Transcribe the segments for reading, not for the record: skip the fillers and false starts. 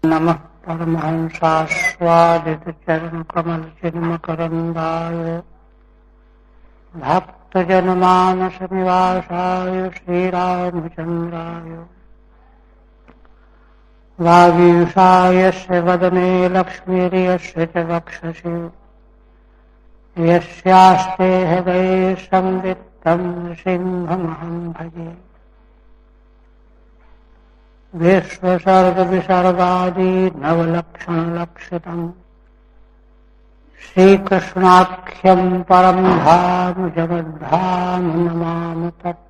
नमः परमहंसास्वादितचरणकमलचिन्मकरन्दाय भक्तजनमानसनिवासाय श्रीरामचन्द्राय वागीशाय यस्य वदने लक्ष्मीर्यस्य च वक्षसि यस्यास्ते हृदये संवित्तं सिंहमहं भजे। विश्वसर्गविसर्गादि नवलक्षणलक्षितम् श्रीकृष्णाख्यं परं धाम जगद्धाम नमामि तत्।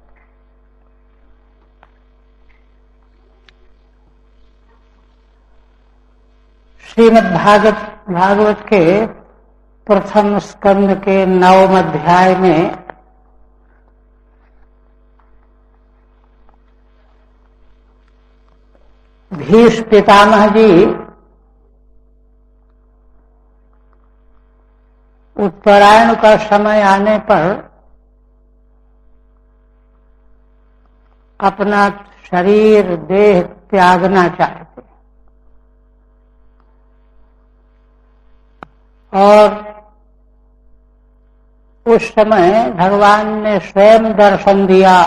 भागवत के प्रथम स्कंद के 9वें अध्याय में भीष्म पितामह जी उत्तरायण का समय आने पर अपना शरीर देह त्यागना चाहते और उस समय भगवान ने स्वयं दर्शन दिया,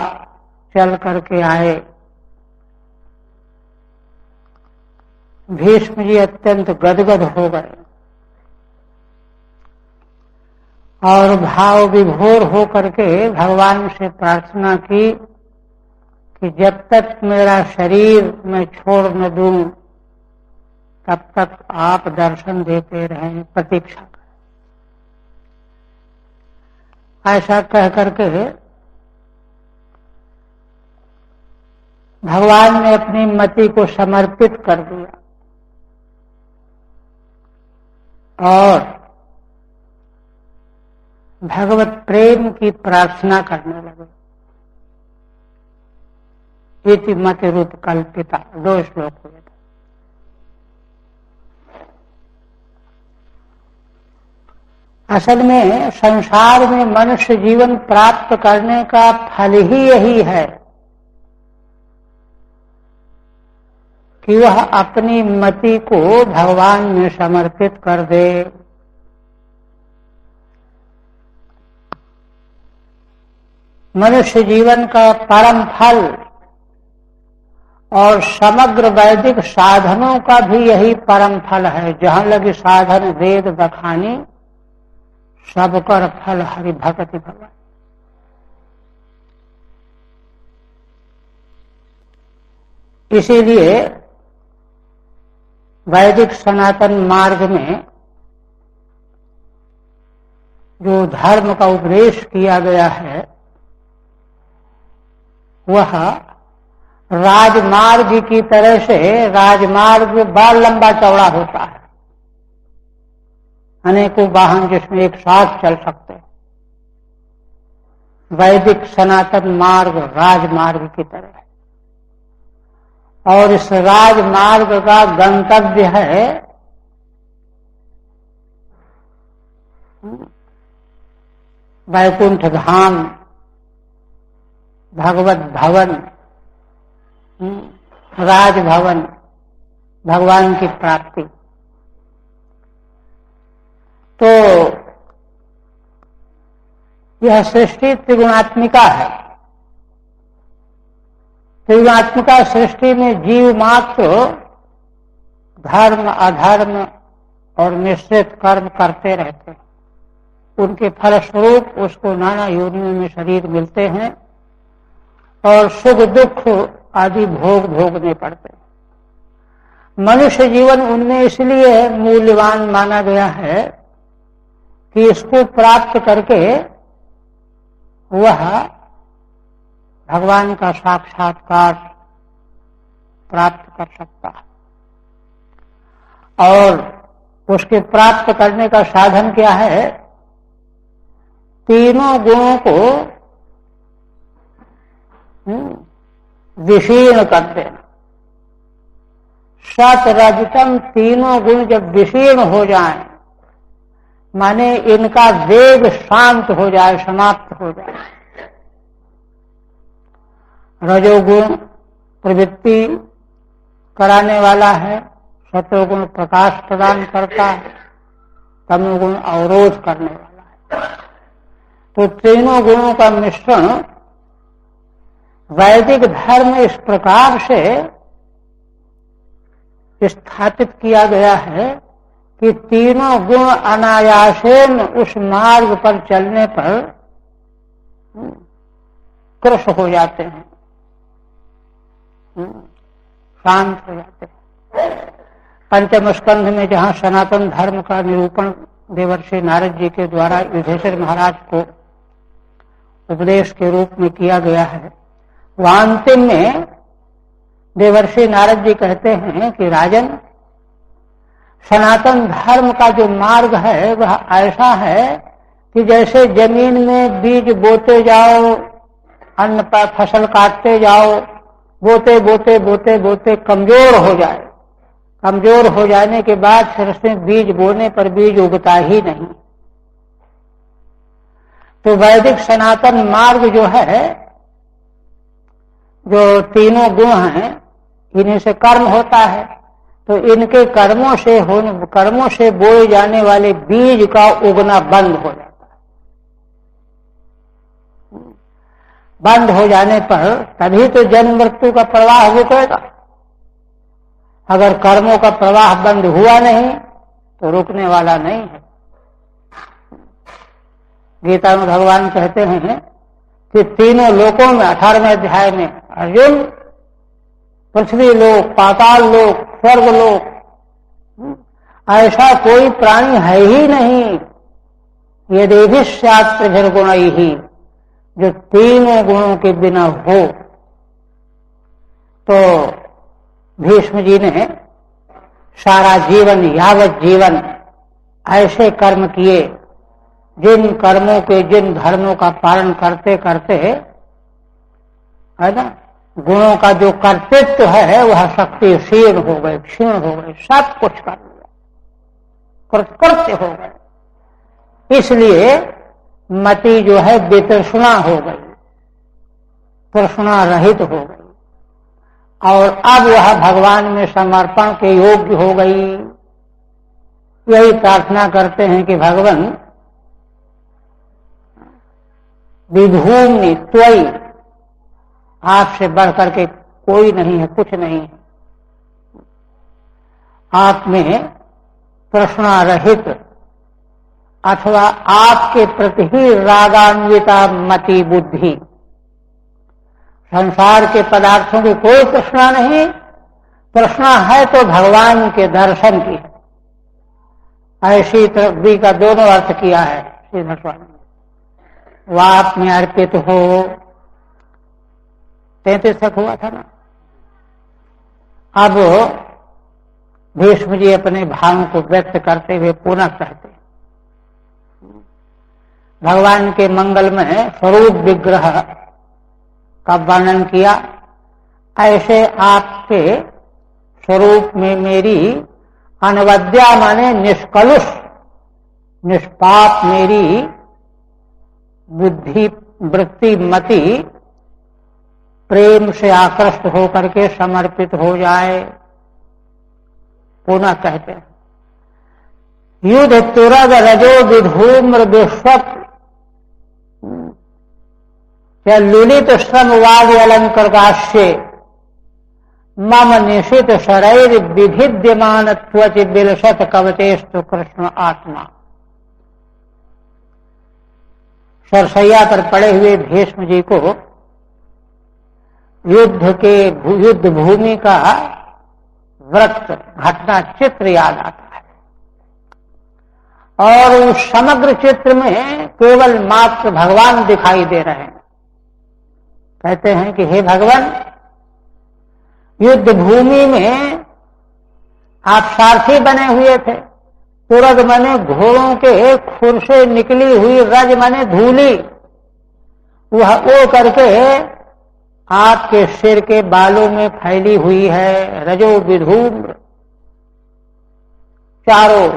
चल करके आए। भीष्म जी अत्यंत गदगद हो गए और भाव विभोर हो करके भगवान से प्रार्थना की कि जब तक मेरा शरीर मैं छोड़ न दूं तब तक आप दर्शन देते रहें, प्रतीक्षा करें। ऐसा कह करके भगवान ने अपनी मति को समर्पित कर दिया और भगवत प्रेम की प्रार्थना करने लगे। इति मति रूप कल्पिता 2 श्लोक हुए थे। असल में संसार में मनुष्य जीवन प्राप्त करने का फल ही यही है कि वह अपनी मति को भगवान में समर्पित कर दे। मनुष्य जीवन का परम फल और समग्र वैदिक साधनों का भी यही परम फल है। जहां लगी साधन वेद बखानी, सब कर फल हरि भक्ति भगवान। इसीलिए वैदिक सनातन मार्ग में जो धर्म का उपदेश किया गया है वह राजमार्ग की तरह से, राजमार्ग बड़ा लंबा चौड़ा होता है, अनेकों वाहन जिसमें एक साथ चल सकते हैं। वैदिक सनातन मार्ग राजमार्ग की तरह है और इस राजमार्ग का गंतव्य है वैकुंठ धाम, भगवत भवन, राजभवन, भगवान की प्राप्ति। तो यह सृष्टि त्रिगुणात्मिका है। त्रिगुणात्मिका सृष्टि में जीव मात्र धर्म अधर्म और मिश्रित कर्म करते रहते हैं। उनके फलस्वरूप उसको नाना योनियों में शरीर मिलते हैं और सुख दुख आदि भोग भोगने पड़ते हैं। मनुष्य जीवन उनमें इसलिए मूल्यवान माना गया है कि इसको प्राप्त करके वह भगवान का साक्षात्कार प्राप्त कर सकता है। और उसके प्राप्त करने का साधन क्या है? तीनों गुणों को विशीर्ण कर देना। सत रजतम तीनों गुण जब विशीर्ण हो जाएं, माने इनका वेग शांत हो जाए, समाप्त हो जाए। रजोगुण प्रवृत्ति कराने वाला है, सत्वगुण प्रकाश प्रदान करता है, तमोगुण अवरोध करने वाला है। तो तीनों गुणों का मिश्रण वैदिक धर्म इस प्रकार से स्थापित किया गया है कि तीनों गुण अनायासेन उस मार्ग पर चलने पर कृश हो जाते हैं, शांत हो जाते हैं। पंचम स्कंध में जहाँ सनातन धर्म का निरूपण देवर्षि नारद जी के द्वारा युधिष्ठिर महाराज को उपदेश के रूप में किया गया है, वहां अंतिम में देवर्षि नारद जी कहते हैं कि राजन, सनातन धर्म का जो मार्ग है वह ऐसा है कि जैसे जमीन में बीज बोते जाओ, अन्न पर फसल काटते जाओ, बोते बोते बोते बोते कमजोर हो जाए, कमजोर हो जाने के बाद फिर उसमें बीज बोने पर बीज उगता ही नहीं। तो वैदिक सनातन मार्ग जो है, जो तीनों गुण हैं, इन्हीं से कर्म होता है। तो इनके कर्मों से बोए जाने वाले बीज का उगना बंद हो जाता है। बंद हो जाने पर तभी तो जन्म मृत्यु का प्रवाह रुकेगा। अगर कर्मों का प्रवाह बंद हुआ नहीं तो रुकने वाला नहीं है। गीता में भगवान कहते हैं कि तीनों लोकों में 18वें अध्याय में, अर्जुन, पृथ्वी लोक, पाताल लोक, स्वर्ग लोक, ऐसा कोई प्राणी है ही नहीं यदि भी स्यात् त्रिभिर्गुणैः, जो तीनों गुणों के बिना हो। तो भीष्म जी ने सारा जीवन, यावत जीवन ऐसे कर्म किए जिन कर्मों के, जिन धर्मों का पालन करते करते, है ना, गुणों का जो कर्तृत्व है वह शक्ति क्षीण हो गए, क्षीण हो गए, सब कुछ कर लिया, कृत्य हो गए। इसलिए मति जो है वितृष्णा हो गई, तृष्णा रहित हो गई, और अब वह भगवान में समर्पण के योग्य हो गई। यही प्रार्थना करते हैं कि भगवान विभूमि त्वयि, आपसे बढ़कर के कोई नहीं है, कुछ नहीं है। आप में तृष्णा रहित अथवा आपके प्रति ही रागान्विता मति बुद्धि, संसार के पदार्थों की कोई तृष्णा नहीं। तृष्णा है तो भगवान के दर्शन की। ऐसी भी का दोनों अर्थ किया है श्रीधर स्वामी ने। वह आप में अर्पित हो, 33 तक हुआ था ना। अब भीष्म जी अपने भाव को व्यक्त करते हुए पुनः कहते, भगवान के मंगल में स्वरूप विग्रह का वर्णन किया। ऐसे आपके स्वरूप में मेरी अनवद्या माने निष्कलुष, निष्पाप मेरी बुद्धि, वृत्ति, मति प्रेम से आकृष्ट होकर के समर्पित हो जाए। पुनः कहते हैं, युद्ध तुरग रजो विधूम्र विश्वत लुलित श्रमवाद अलंकृताश्य मम निशित शरैर विभिद्यमान त्वच बिलसत कवचेस्तु कृष्ण आत्मा। सरसैया पर पड़े हुए भीष्म जी को युद्ध भूमि का वृत्त, घटना चित्र याद आता है, और उस समग्र चित्र में केवल मात्र भगवान दिखाई दे रहे हैं। कहते हैं कि हे भगवान, युद्ध भूमि में आप सारथी बने हुए थे। तुरग माने घोड़ों के खुर से निकली हुई, रज माने धूली, वह ओ करके आपके सिर के बालों में फैली हुई है। रजो विधूम्र चारों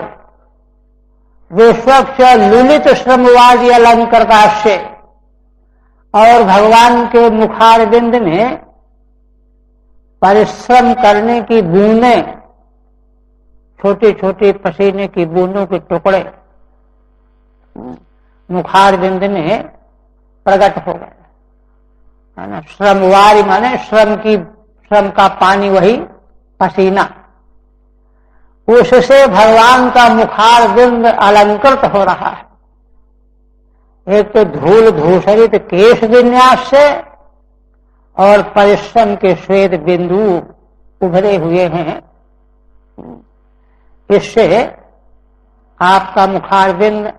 विश्वक्ष लुलित श्रमवादी अलंकृताश्य, और भगवान के मुखारविंद में परिश्रम करने की बूंदें छोटे छोटे पसीने की बूंदों के टुकड़े मुखार बिंद में प्रकट हो गए, है ना। श्रमवारी माने श्रम का पानी, वही पसीना, उससे भगवान का मुखार बिंद अलंकृत हो रहा है। एक तो धूल धूसरित केश विन्यास से और परिश्रम के श्वेत बिंदु उभरे हुए हैं, इससे आपका मुखार बिंद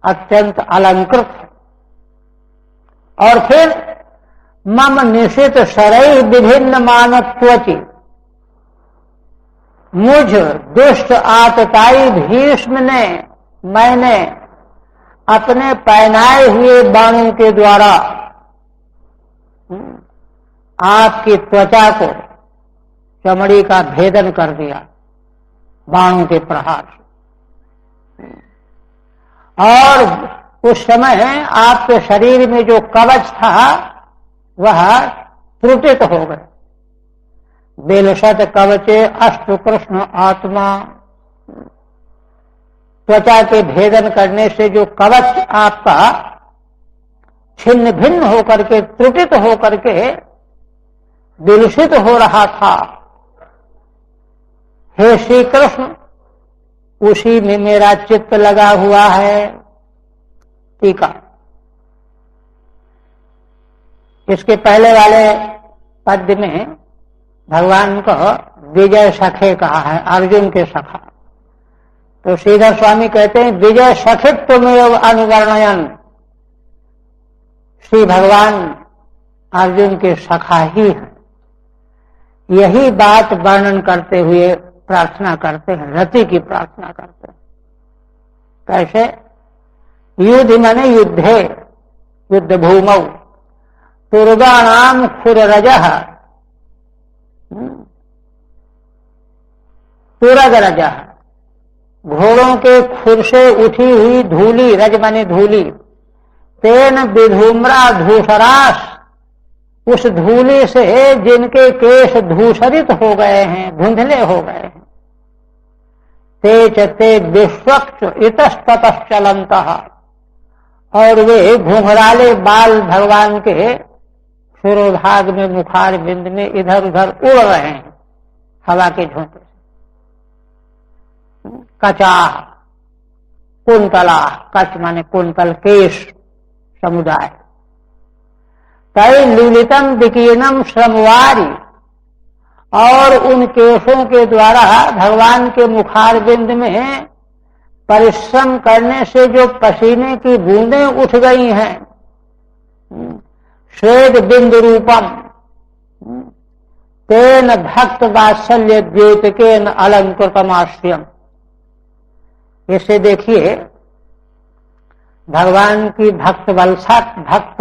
अत्यंत अलंकृत है। और फिर मम निशित शरैः विभिन्न मानत्वचि, मुझ दुष्ट आतताई भीष्म ने मैंने अपने पहनाए हुए बाणों के द्वारा आपकी त्वचा को, चमड़ी का भेदन कर दिया बाणों के प्रहार से। और उस समय आपके शरीर में जो कवच था वह त्रुटित हो गए। बेलशत कवचे अष्ट कृष्ण आत्मा, त्वचा के भेदन करने से जो कवच आपका छिन्न भिन्न होकर के, त्रुटित होकर के विलुषित हो रहा था, हे श्री कृष्ण उसी में मेरा चित्त लगा हुआ है। टीका, इसके पहले वाले पद्य में भगवान को विजय सखे कहा है, अर्जुन के सखा। तो श्रीधर स्वामी कहते हैं विजय सखित्व में अनुवर्णयन, श्री भगवान अर्जुन के सखा ही है। यही बात वर्णन करते हुए प्रार्थना करते हैं, रति की प्रार्थना करते हैं। कैसे? युद्ध माने युद्धे, युद्ध भूमौ, तुर्गाणाम खुररजः, तुरग रजः, घोड़ों के खुर से उठी हुई धूली, रज माने धूली, तेन विधूम्रा धूसरास, उस धूली से जिनके केश धूसरित हो गए हैं, धुंधले हो गए हैं, ते चते विश्वक्ष इतस्ततः चलन्तः, और वे घुंघराले बाल भगवान के शिरोभाग में, मुखार बिंद में इधर उधर उड़ रहे हैं हवा के झोंके से। कचा कुंतला, कच माने कुंतल, केश समुदाय, तै लुलितम विकीर्णम श्रमवारी, और उन केशों के द्वारा भगवान के मुखार बिंद में परिश्रम करने से जो पसीने की बूंदें उठ गई हैं, श्वेत बिंदु रूपम तेन भक्त वात्सल्य द्योतकेन अलंकृतमाश्रयम्। इसे देखिए, भगवान की भक्त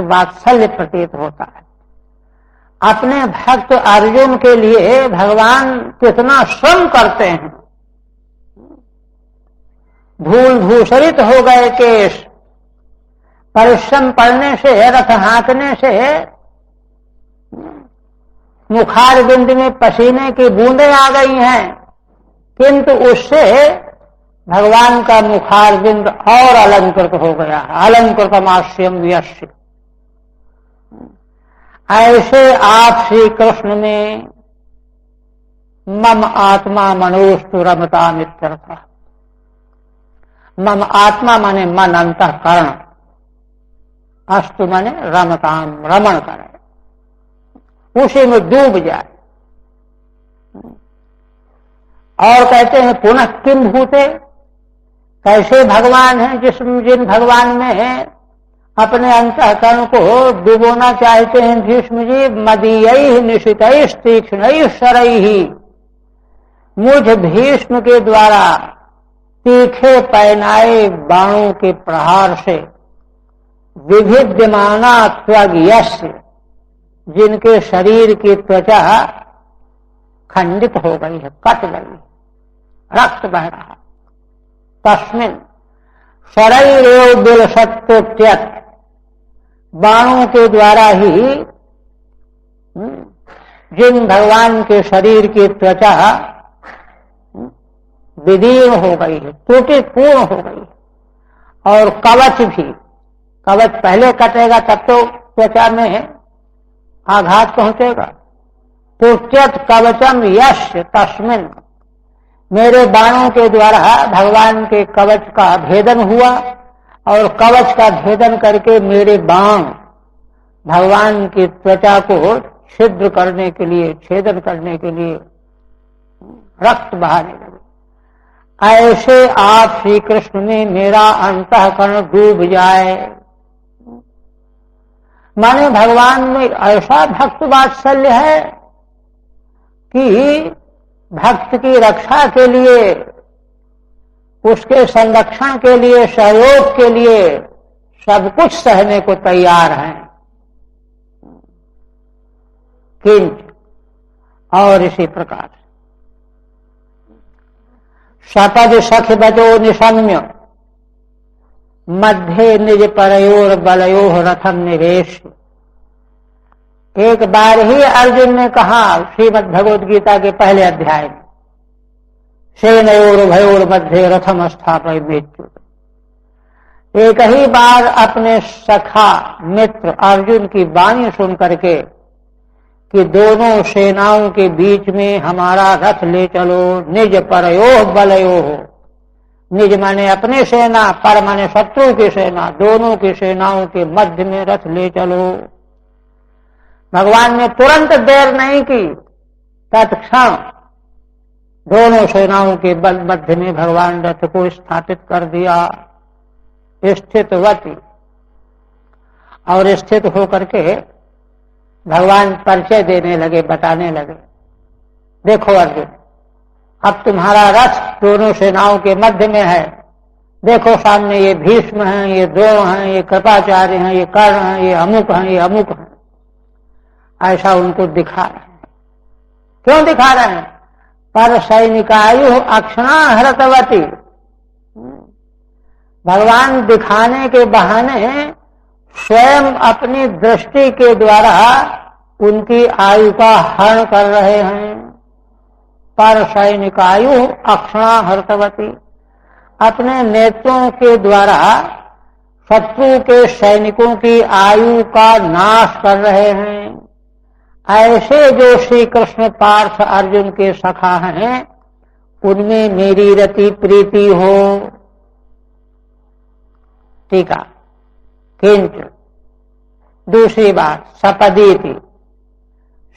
वात्सल्य प्रतीत होता है। अपने भक्त अर्जुन के लिए भगवान कितना श्रम करते हैं। धूल धूसरित हो गए केश, परिश्रम पड़ने से, रथ हाँकने से मुखार बिंद में पसीने की बूंदें आ गई हैं, किंतु उससे भगवान का मुखार बिंद और अलंकृत हो गया, अलंकृतमाश्रयम् व्यस्य। ऐसे आप श्री कृष्ण में मम आत्मा मनोस्तु रमता मित्यर्थ। मम आत्मा माने मन, अंतःकरण, अस्तु माने रमताम, रमण करे, उसी में डूब जाए। और कहते हैं पुनः किम भूते, कैसे भगवान हैं जिन भगवान में अपने अंतःकरण को डुबोना चाहते हैं भीष्म जी। मदीयैः निशितैः तीक्ष्णैः शरैः, मुझ भीष्म के द्वारा तीखे पैनाए बाणों के प्रहार से विभिद्यमाना त्वग्यस्य, जिनके शरीर की त्वचा खंडित हो गई है, कट गई, रक्त बह रहा, तस्मिन् शरैरेव विलसत्योत्यत्, बाणों के द्वारा ही जिन भगवान के शरीर की त्वचा विदीर्ण हो गई है, त्रुटिपूर्ण हो गई है। और कवच भी, कवच पहले कटेगा तब तो त्वचा में आघात पहुंचेगा। तुच्यत कवचम यश तस्मिन, मेरे बाणों के द्वारा भगवान के कवच का भेदन हुआ और कवच का भेदन करके मेरे बाण भगवान की त्वचा को छिद्र करने के लिए, छेदन करने के लिए रक्त बहाने लगे। ऐसे आप श्री कृष्ण में मेरा अंतःकरण डूब जाए। माने भगवान में ऐसा भक्त वात्सल्य है कि भक्त की रक्षा के लिए, उसके संरक्षण के लिए, सहयोग के लिए सब कुछ सहने को तैयार हैं। किंच और इसी प्रकार सपद सख बजो निशम्य मध्य निज परयोर बलयोह रथम निवेश। एक बार ही अर्जुन ने कहा श्रीमद् भगवद गीता के पहले अध्याय में, सेनयोर भयोर मध्य रथम स्थापय मेच्युत। एक ही बार अपने सखा मित्र अर्जुन की वाणी सुन करके कि दोनों सेनाओं के बीच में हमारा रथ ले चलो, निज परयोह बलयोह, निज माने अपने सेना, पर माने शत्रु की सेना, दोनों की सेनाओं के मध्य में रथ ले चलो। भगवान ने तुरंत देर नहीं की, तत्क्षण दोनों सेनाओं के बल मध्य में भगवान रथ को स्थापित कर दिया, स्थितवती। और स्थित होकर के भगवान परिचय देने लगे, बताने लगे, देखो अर्जुन, अब तुम्हारा रथ दोनों सेनाओं के मध्य में है। देखो सामने ये भीष्म हैं, ये द्रोण हैं, ये कृपाचार्य हैं, ये कर्ण हैं, ये अमुक हैं, ये अमुक हैं। ऐसा उनको दिखा रहे हैं। क्यों दिखा रहे हैं? पर सैनिकायु अक्षणा हृतवती। भगवान दिखाने के बहाने स्वयं अपनी दृष्टि के द्वारा उनकी आयु का हरण कर रहे हैं। पर सैनिकायु अक्षणा हृतवती, अपने नेत्रों के द्वारा शत्रु के सैनिकों की आयु का नाश कर रहे हैं। ऐसे जो श्री कृष्ण पार्थ अर्जुन के सखा हैं, उनमें मेरी रति प्रीति हो। ठीक है। किंच दूसरी बात, सपदी थी,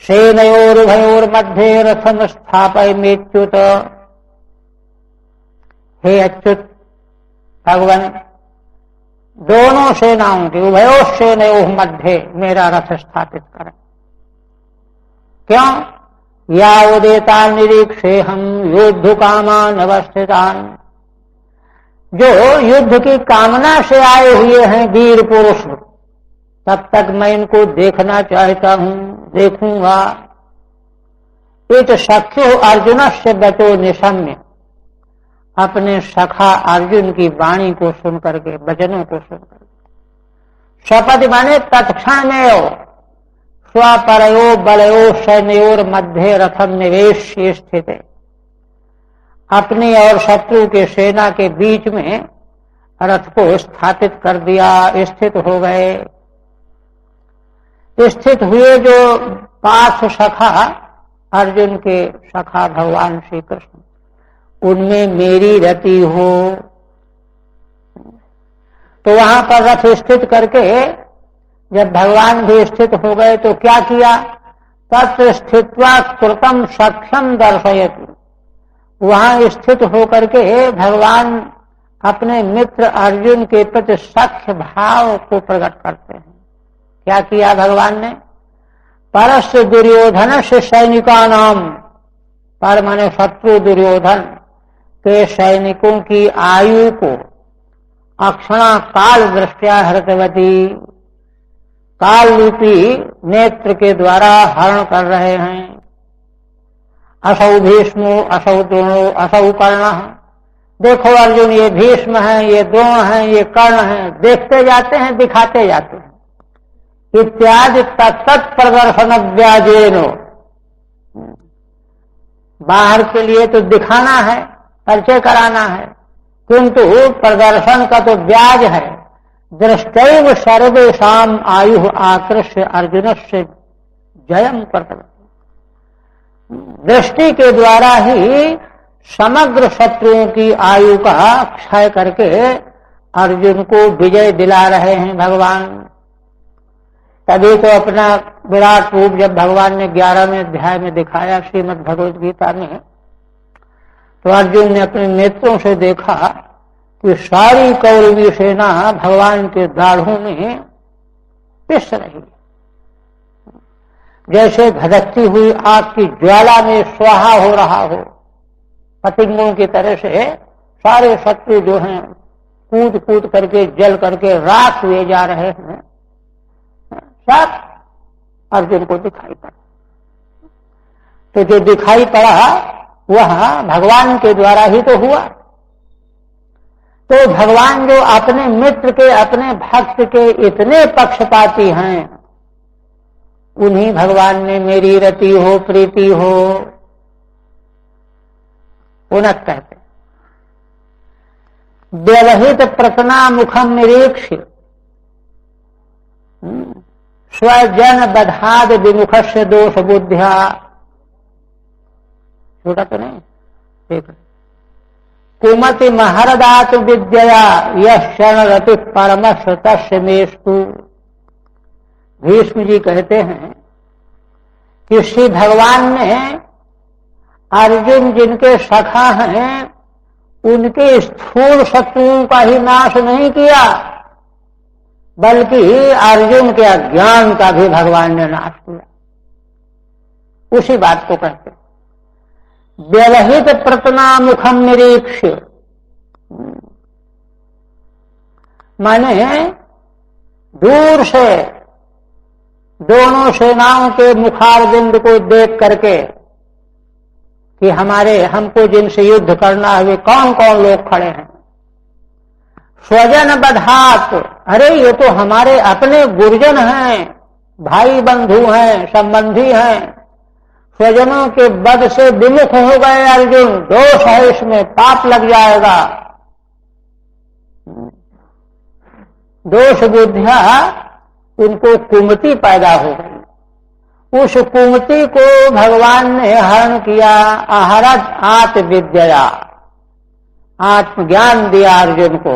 सेनयोर भयोर मध्य रथम स्थापय मेच्युत। हे अच्युत भगवान, दोनों सेनाओं के उभयो सेनयोः मध्य मेरा रथ स्थापित करें। क्यों? यावदेता निरीक्षे हम योद्धु कामान अवस्थितान, जो युद्ध की कामना से आए हुए हैं वीर पुरुष, तब तक मैं इनको देखना चाहता हूं, देखूंगा। इत सख्यो अर्जुन से बचो निशम्य, अपने सखा अर्जुन की वाणी को सुन करके, वचनों को सुन करके। शपथ माने तत्क्षण में स्वपरयो बलयो सैन्योर मध्य रथम निवेश स्थित है, अपनी और शत्रु के सेना के बीच में रथ को स्थापित कर दिया, स्थित हो गए। स्थित हुए जो पार्थ सखा, अर्जुन के सखा भगवान श्री कृष्ण, उनमें मेरी रति हो। तो वहां पर रथ स्थित करके जब भगवान भी स्थित हो गए तो क्या किया? तत्र स्थित्वा कृतम सख्यम दर्शयति, वहां स्थित होकर के भगवान अपने मित्र अर्जुन के प्रति सख्य भाव को प्रकट करते हैं। क्या किया भगवान ने? परस्य दुर्योधन से सैनिका नाम, पर माने शत्रु दुर्योधन के सैनिकों की आयु को अक्षणा काल दृष्टिया हृतवती, काल रूपी नेत्र के द्वारा हरण कर रहे हैं। असौ भीष्मो असौ द्रोणो असौ कर्ण, देखो अर्जुन ये भीष्म हैं, ये द्रोण हैं, ये कर्ण हैं, देखते जाते हैं, दिखाते जाते हैं। इत्यादि तत्त प्रदर्शन व्याजेनो, बाहर के लिए तो दिखाना है, परिचय कराना है, किंतु प्रदर्शन का तो ब्याज है। दृष्टैव सर्वेषाम आयु आकृष्य अर्जुन से जयम कर्तव्य। दृष्टि के द्वारा ही समग्र शत्रुओं की आयु का क्षय करके अर्जुन को विजय दिला रहे हैं भगवान। तभी तो अपना विराट रूप जब भगवान ने 11वें अध्याय में दिखाया श्रीमद् भगवद गीता में, तो अर्जुन ने अपने नेत्रों से देखा कि सारी कौरवी सेना भगवान के दाढ़ों में पिस रही, जैसे धधकती हुई आग की ज्वाला में स्वाहा हो रहा हो, पतंगों की तरह से सारे शत्रु जो हैं कूद कूद करके जल करके राख हुए जा रहे हैं। सब अर्जुन को दिखाई पड़ा। तो जो दिखाई पड़ा वह भगवान के द्वारा ही तो हुआ। तो भगवान जो अपने मित्र के, अपने भक्त के इतने पक्षपाती हैं, उन्हीं भगवान ने मेरी रति हो प्रीति हो उनक कहते। व्यवहित प्रतना मुखम निरीक्ष्य स्वजन बधाद विमुखस्य दोष बुद्ध्या। छोटा तो नहीं, ठीक है। कुमति महरदात विद्या यह क्षण रति परमश तस्य मेस्तु। भीष्म जी कहते हैं कि श्री भगवान ने अर्जुन जिनके सखा हैं उनके स्थूल शत्रुओं का ही नाश नहीं किया, बल्कि अर्जुन के अज्ञान का भी भगवान ने नाश किया। उसी बात को कहते हैं व्यवहित प्रतना मुखम निरीक्ष्य, माने दूर से दोनों सेनाओं के मुखारबिंद को देख करके कि हमको जिनसे युद्ध करना है वे कौन कौन लोग खड़े हैं। स्वजन बधात, अरे ये तो हमारे अपने गुरुजन हैं, भाई बंधु हैं, संबंधी हैं। स्वजनों के वध से विमुख हो गए अर्जुन, दोष है इसमें, पाप लग जाएगा। दोष बुद्धिया उनको कुमति पैदा हो गई। उस कुमति को भगवान ने हरण किया। आहरत आत्मविद्या, आत्मज्ञान दिया अर्जुन को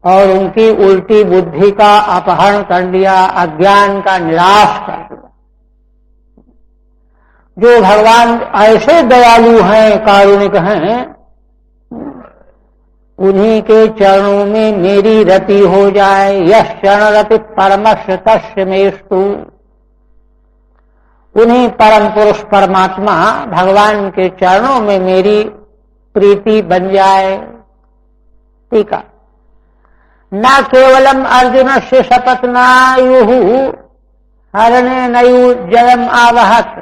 और उनकी उल्टी बुद्धि का अपहरण कर लिया, अज्ञान का निराश कर दिया। जो भगवान ऐसे दयालु हैं, कारुणिक हैं, उन्हीं के चरणों में मेरी रति हो जाए। यह क्षण रति परमश तस्य मेस्तु। उन्हीं परम पुरुष परमात्मा भगवान के चरणों में मेरी प्रीति बन जाए। ठीक है। न केवलम अर्जुन से शपथनायु हरणे नयु जयम आवहत।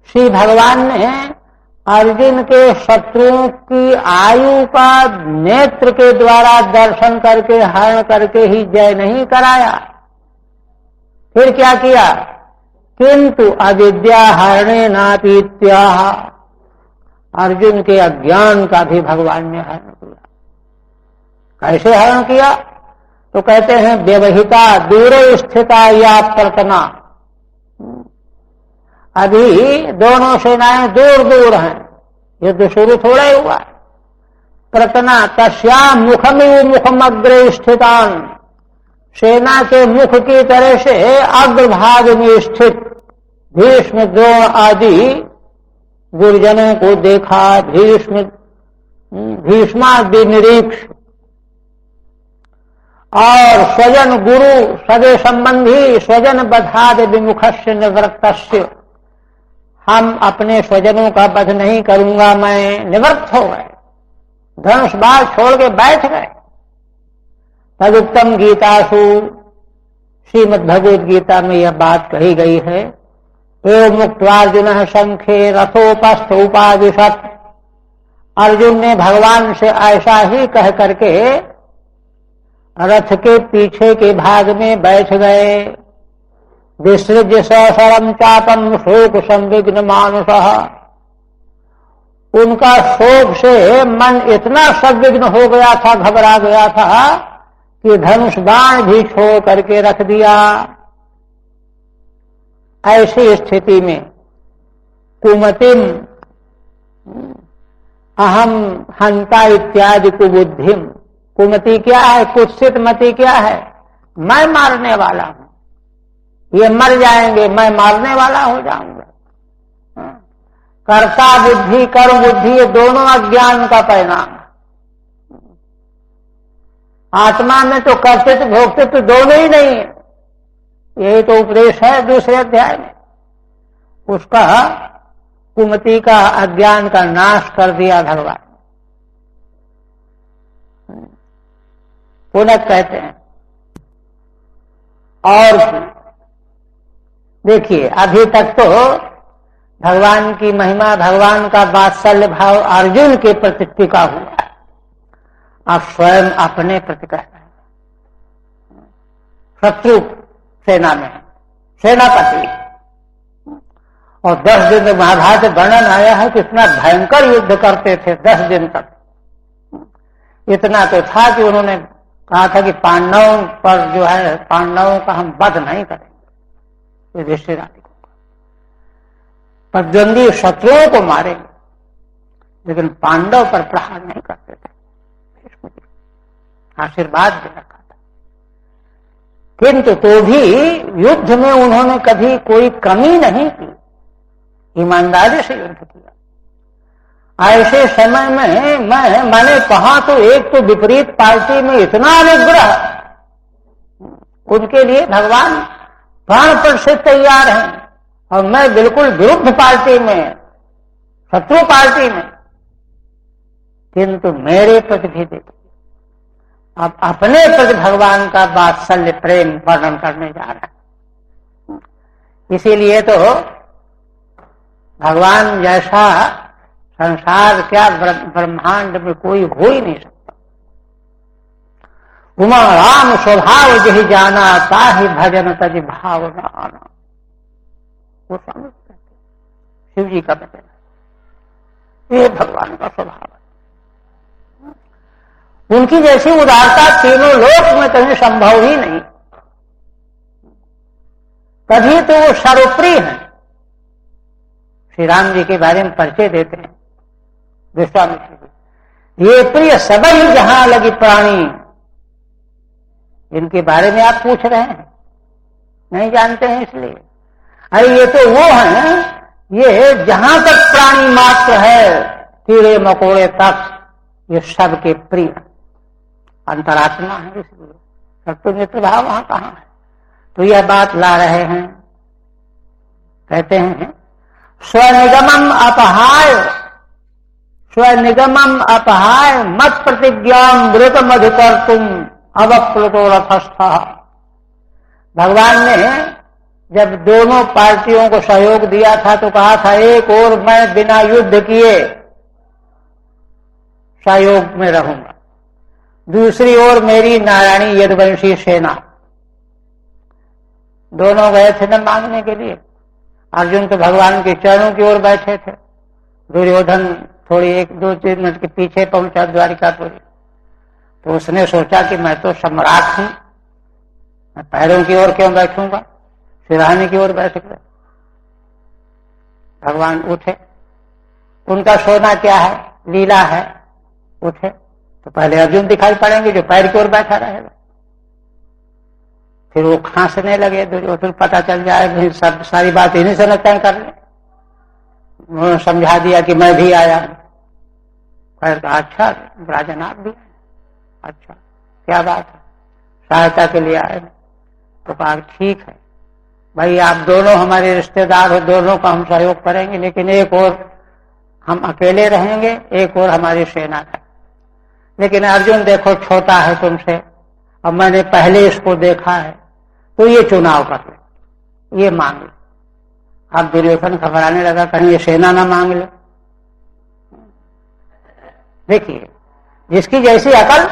श्री भगवान ने अर्जुन के शत्रुओं की आयु का नेत्र के द्वारा दर्शन करके हरण करके ही जय नहीं कराया। फिर क्या किया? किंतु अविद्या हरणे नापीत्या, अर्जुन के अज्ञान का भी भगवान ने हरण किया। कैसे हरण किया? तो कहते हैं व्यवहिता दूरे स्थिता या प्रतना। अभी दोनों सेनाएं दूर दूर हैं, युद्ध शुरू थोड़ा ही हुआ। प्रतना तस्याम मुखमिव मुखमग्रे स्थितान, सेना के मुख की तरह से अग्रभाग में स्थित भीष्म द्रोण आदि गुरुजनों को देखा। भीष्मादि निरीक्ष और स्वजन गुरु सगे संबंधी स्वजन बधाद विमुखस्य निवृत्तस्य, हम अपने स्वजनों का वध नहीं करूंगा, मैं निवृत्त हो गए, धनुष बाण छोड़ के बैठ गए। तदुक्तम गीतासु, श्रीमद् भगवद गीता में यह बात कही गई है। एवं मुक्त्वार्जुन शंखे रथोपस्थ उपादिशत, अर्जुन ने भगवान से ऐसा ही कह करके रथ के पीछे के भाग में बैठ गए। विसृज्य सशरम चापम शोक संविघ्न मानुषः, उनका शोक से मन इतना संदिग्ध हो गया था, घबरा गया था कि धनुष बाण भी छोड़ करके रख दिया। ऐसी स्थिति में कुमतिम अहम हंता इत्यादि कुबुद्धिम, कुमति क्या है, कुत्सित मति क्या है, मैं मारने वाला हूं, ये मर जाएंगे, मैं मारने वाला हो जाऊंगा। कर्ता बुद्धि कर्म बुद्धि ये दोनों अज्ञान का परिणाम। आत्मा में तो कर्तृत्व भोक्तृत्व दोनों ही नहीं है। यही तो उपदेश है दूसरे अध्याय में। उसका कुमति का अज्ञान का नाश कर दिया भगवान। पुनः कहते हैं और देखिए, अभी तक तो भगवान की महिमा, भगवान का वात्सल्य भाव अर्जुन के प्रति टिका हुआ है। आप स्वयं अपने प्रति कह रहे हैं। शत्रु सेना में है, सेनापति, और 10 दिन महाभारत वर्णन आया है कि इतना भयंकर युद्ध करते थे 10 दिन तक। इतना तो था कि उन्होंने कहा था कि पांडवों पर जो है, पांडवों का हम वध नहीं करेंगे, युधिष्ठिर आदि को, प्रतिद्वंदी शत्रुओं को मारेंगे, लेकिन पांडव पर प्रहार नहीं करते थे। आशीर्वाद दे रखा था। किंतु तो भी युद्ध में उन्होंने कभी कोई कमी नहीं की, ईमानदारी से युद्ध किया। ऐसे समय में मैंने कहा तो एक तो विपरीत पार्टी में इतना अनुग्रह, उनके लिए भगवान प्राणपण से तैयार हैं, और मैं बिल्कुल विरुद्ध पार्टी में, शत्रु पार्टी में। किंतु मेरे प्रति भी देखिए, अब अपने प्रति भगवान का वात्सल्य प्रेम वर्णन करने जा रहा है। इसीलिए तो भगवान जैसा संसार क्या ब्रह्मांड में कोई हो ही नहीं सकता। उमा राम स्वभाव जही जाना, ताहि भजन तज भाव न आना। वो समझते शिव जी का वचन है, ये भगवान का स्वभाव है। उनकी जैसी उदारता तीनों लोक में कहीं संभव ही नहीं। तभी तो वो सर्वप्रिय है। श्री राम जी के बारे में परिचय देते हैं विश्वामित्र जी, ये प्रिय सबई जहां लगी प्राणी। इनके बारे में आप पूछ रहे हैं, नहीं जानते हैं इसलिए। अरे ये तो वो हैं, ये जहां तक प्राणी मात्र है, कीड़े मकोड़े तक, ये सबके प्रिय अंतरात्मा है। इसलिए सत्वमित्र भाव वहां कहां है। तो यह बात ला रहे हैं, कहते हैं स्वनिगमम अपहाय, स्वनिगमम अपहाय मत प्रतिज्ञाम व्रतम अधिकर्तुम अवप्लुतो रथस्थ। भगवान ने जब दोनों पार्टियों को सहयोग दिया था तो कहा था, एक और मैं बिना युद्ध किए सहयोग में रहूंगा, दूसरी ओर मेरी नारायणी यदुवंशी सेना। दोनों गए थे न मांगने के लिए। अर्जुन तो भगवान के चरणों की ओर बैठे थे, दुर्योधन थोड़ी 1-2-3 मिनट के पीछे पहुंचा द्वारिकापुरी। तो उसने सोचा कि मैं तो सम्राट हूं, मैं पैरों की ओर क्यों बैठूंगा, सिरहाने की ओर बैठ गए। भगवान उठे, उनका सोना क्या है, लीला है। उठे तो पहले अर्जुन दिखाई पड़ेंगे जो पैर की ओर बैठा रहेगा, फिर वो खांसने लगे, दुर्योधन पता चल जाए, सब सारी बात इन्हीं से न तय कर ले। उन्होंने समझा दिया कि मैं भी आया हूं। अच्छा राजन आप भी, अच्छा क्या बात है, सहायता के लिए आए। तो कहा ठीक है भाई, आप दोनों हमारे रिश्तेदार हो, दोनों का हम सहयोग करेंगे, लेकिन एक और हम अकेले रहेंगे, एक और हमारी सेना है। लेकिन अर्जुन देखो छोटा है तुमसे, अब मैंने पहले इसको देखा है, तो ये चुनाव कर ले, ये मांग ले। अब दुर्योधन घबराने लगा, कहीं ये सेना ना मांग ले। देखिए जिसकी जैसी अकल।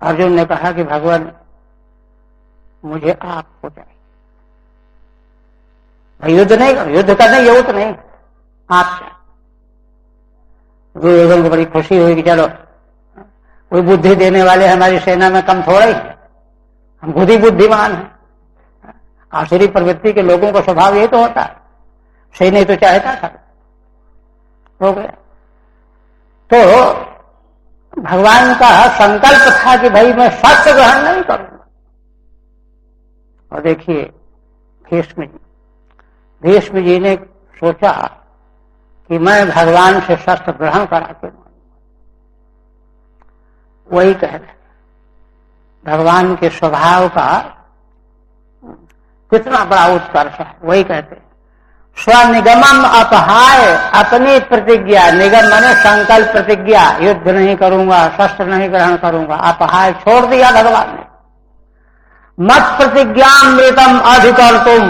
अर्जुन ने कहा कि भगवान मुझे आपको चाहिए, युद्ध नहीं, युद्ध करने योग नहीं, आप चाहिए। दुर्योधन को बड़ी खुशी हुई कि चलो कोई बुद्धि देने वाले हमारी सेना में कम थोड़ा ही, हम खुद ही बुद्धिमान हैं। आसुरी प्रवृत्ति के लोगों का स्वभाव यही तो होता है, सही नहीं तो चाहता था, हो गया। तो भगवान का संकल्प था कि भाई मैं शस्त्र ग्रहण नहीं करूंगा। और देखिए भीष्म जी ने सोचा कि मैं भगवान से शस्त्र ग्रहण करा के वही कह रहे, भगवान के स्वभाव का कितना बड़ा उत्कर्ष है। वही कहते हैं स्वनिगमम अपहाय, अपनी प्रतिज्ञा, निगम माने संकल्प प्रतिज्ञा, युद्ध नहीं करूंगा, शस्त्र नहीं ग्रहण करूंगा, अपहाय छोड़ दिया भगवान ने। मत प्रतिज्ञामृतम अधिकर्तुम,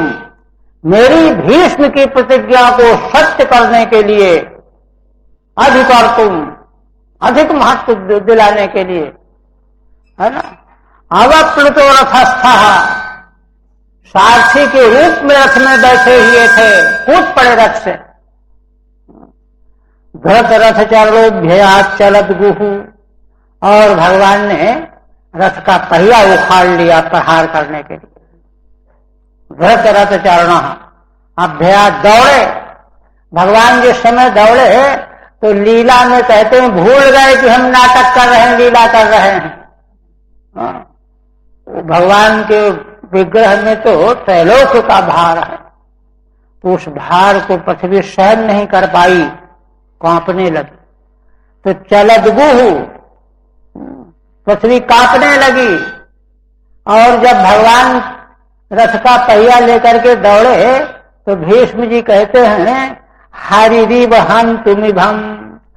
मेरी भीष्म की प्रतिज्ञा को सत्य करने के लिए, अधिकर्तुम अधिक महत्व दिलाने के लिए, है ना। अवप्लुतो रथस्था, सारथी के रूप में रथ में बैठे हुए थे, कूद पड़े रथ से। धृत रथ चरणोभ्यात् चलत गुहु, और भगवान ने रथ का पहिया उखाड़ लिया प्रहार करने के लिए। धृत रथ चरण अभ्यास, दौड़े। भगवान जिस समय दौड़े तो लीला में कहते हैं भूल गए कि हम नाटक कर रहे हैं, लीला कर रहे हैं। भगवान के विग्रह में तो त्रैलोक्य का भार है, तो उस भार को पृथ्वी सहन नहीं कर पाई, कांपने लगी। तो चलदगुहु, पृथ्वी कांपने लगी। और जब भगवान रथ का पहिया लेकर के दौड़े तो भीष्म जी कहते हैं हरिरीव हम तुमिभम,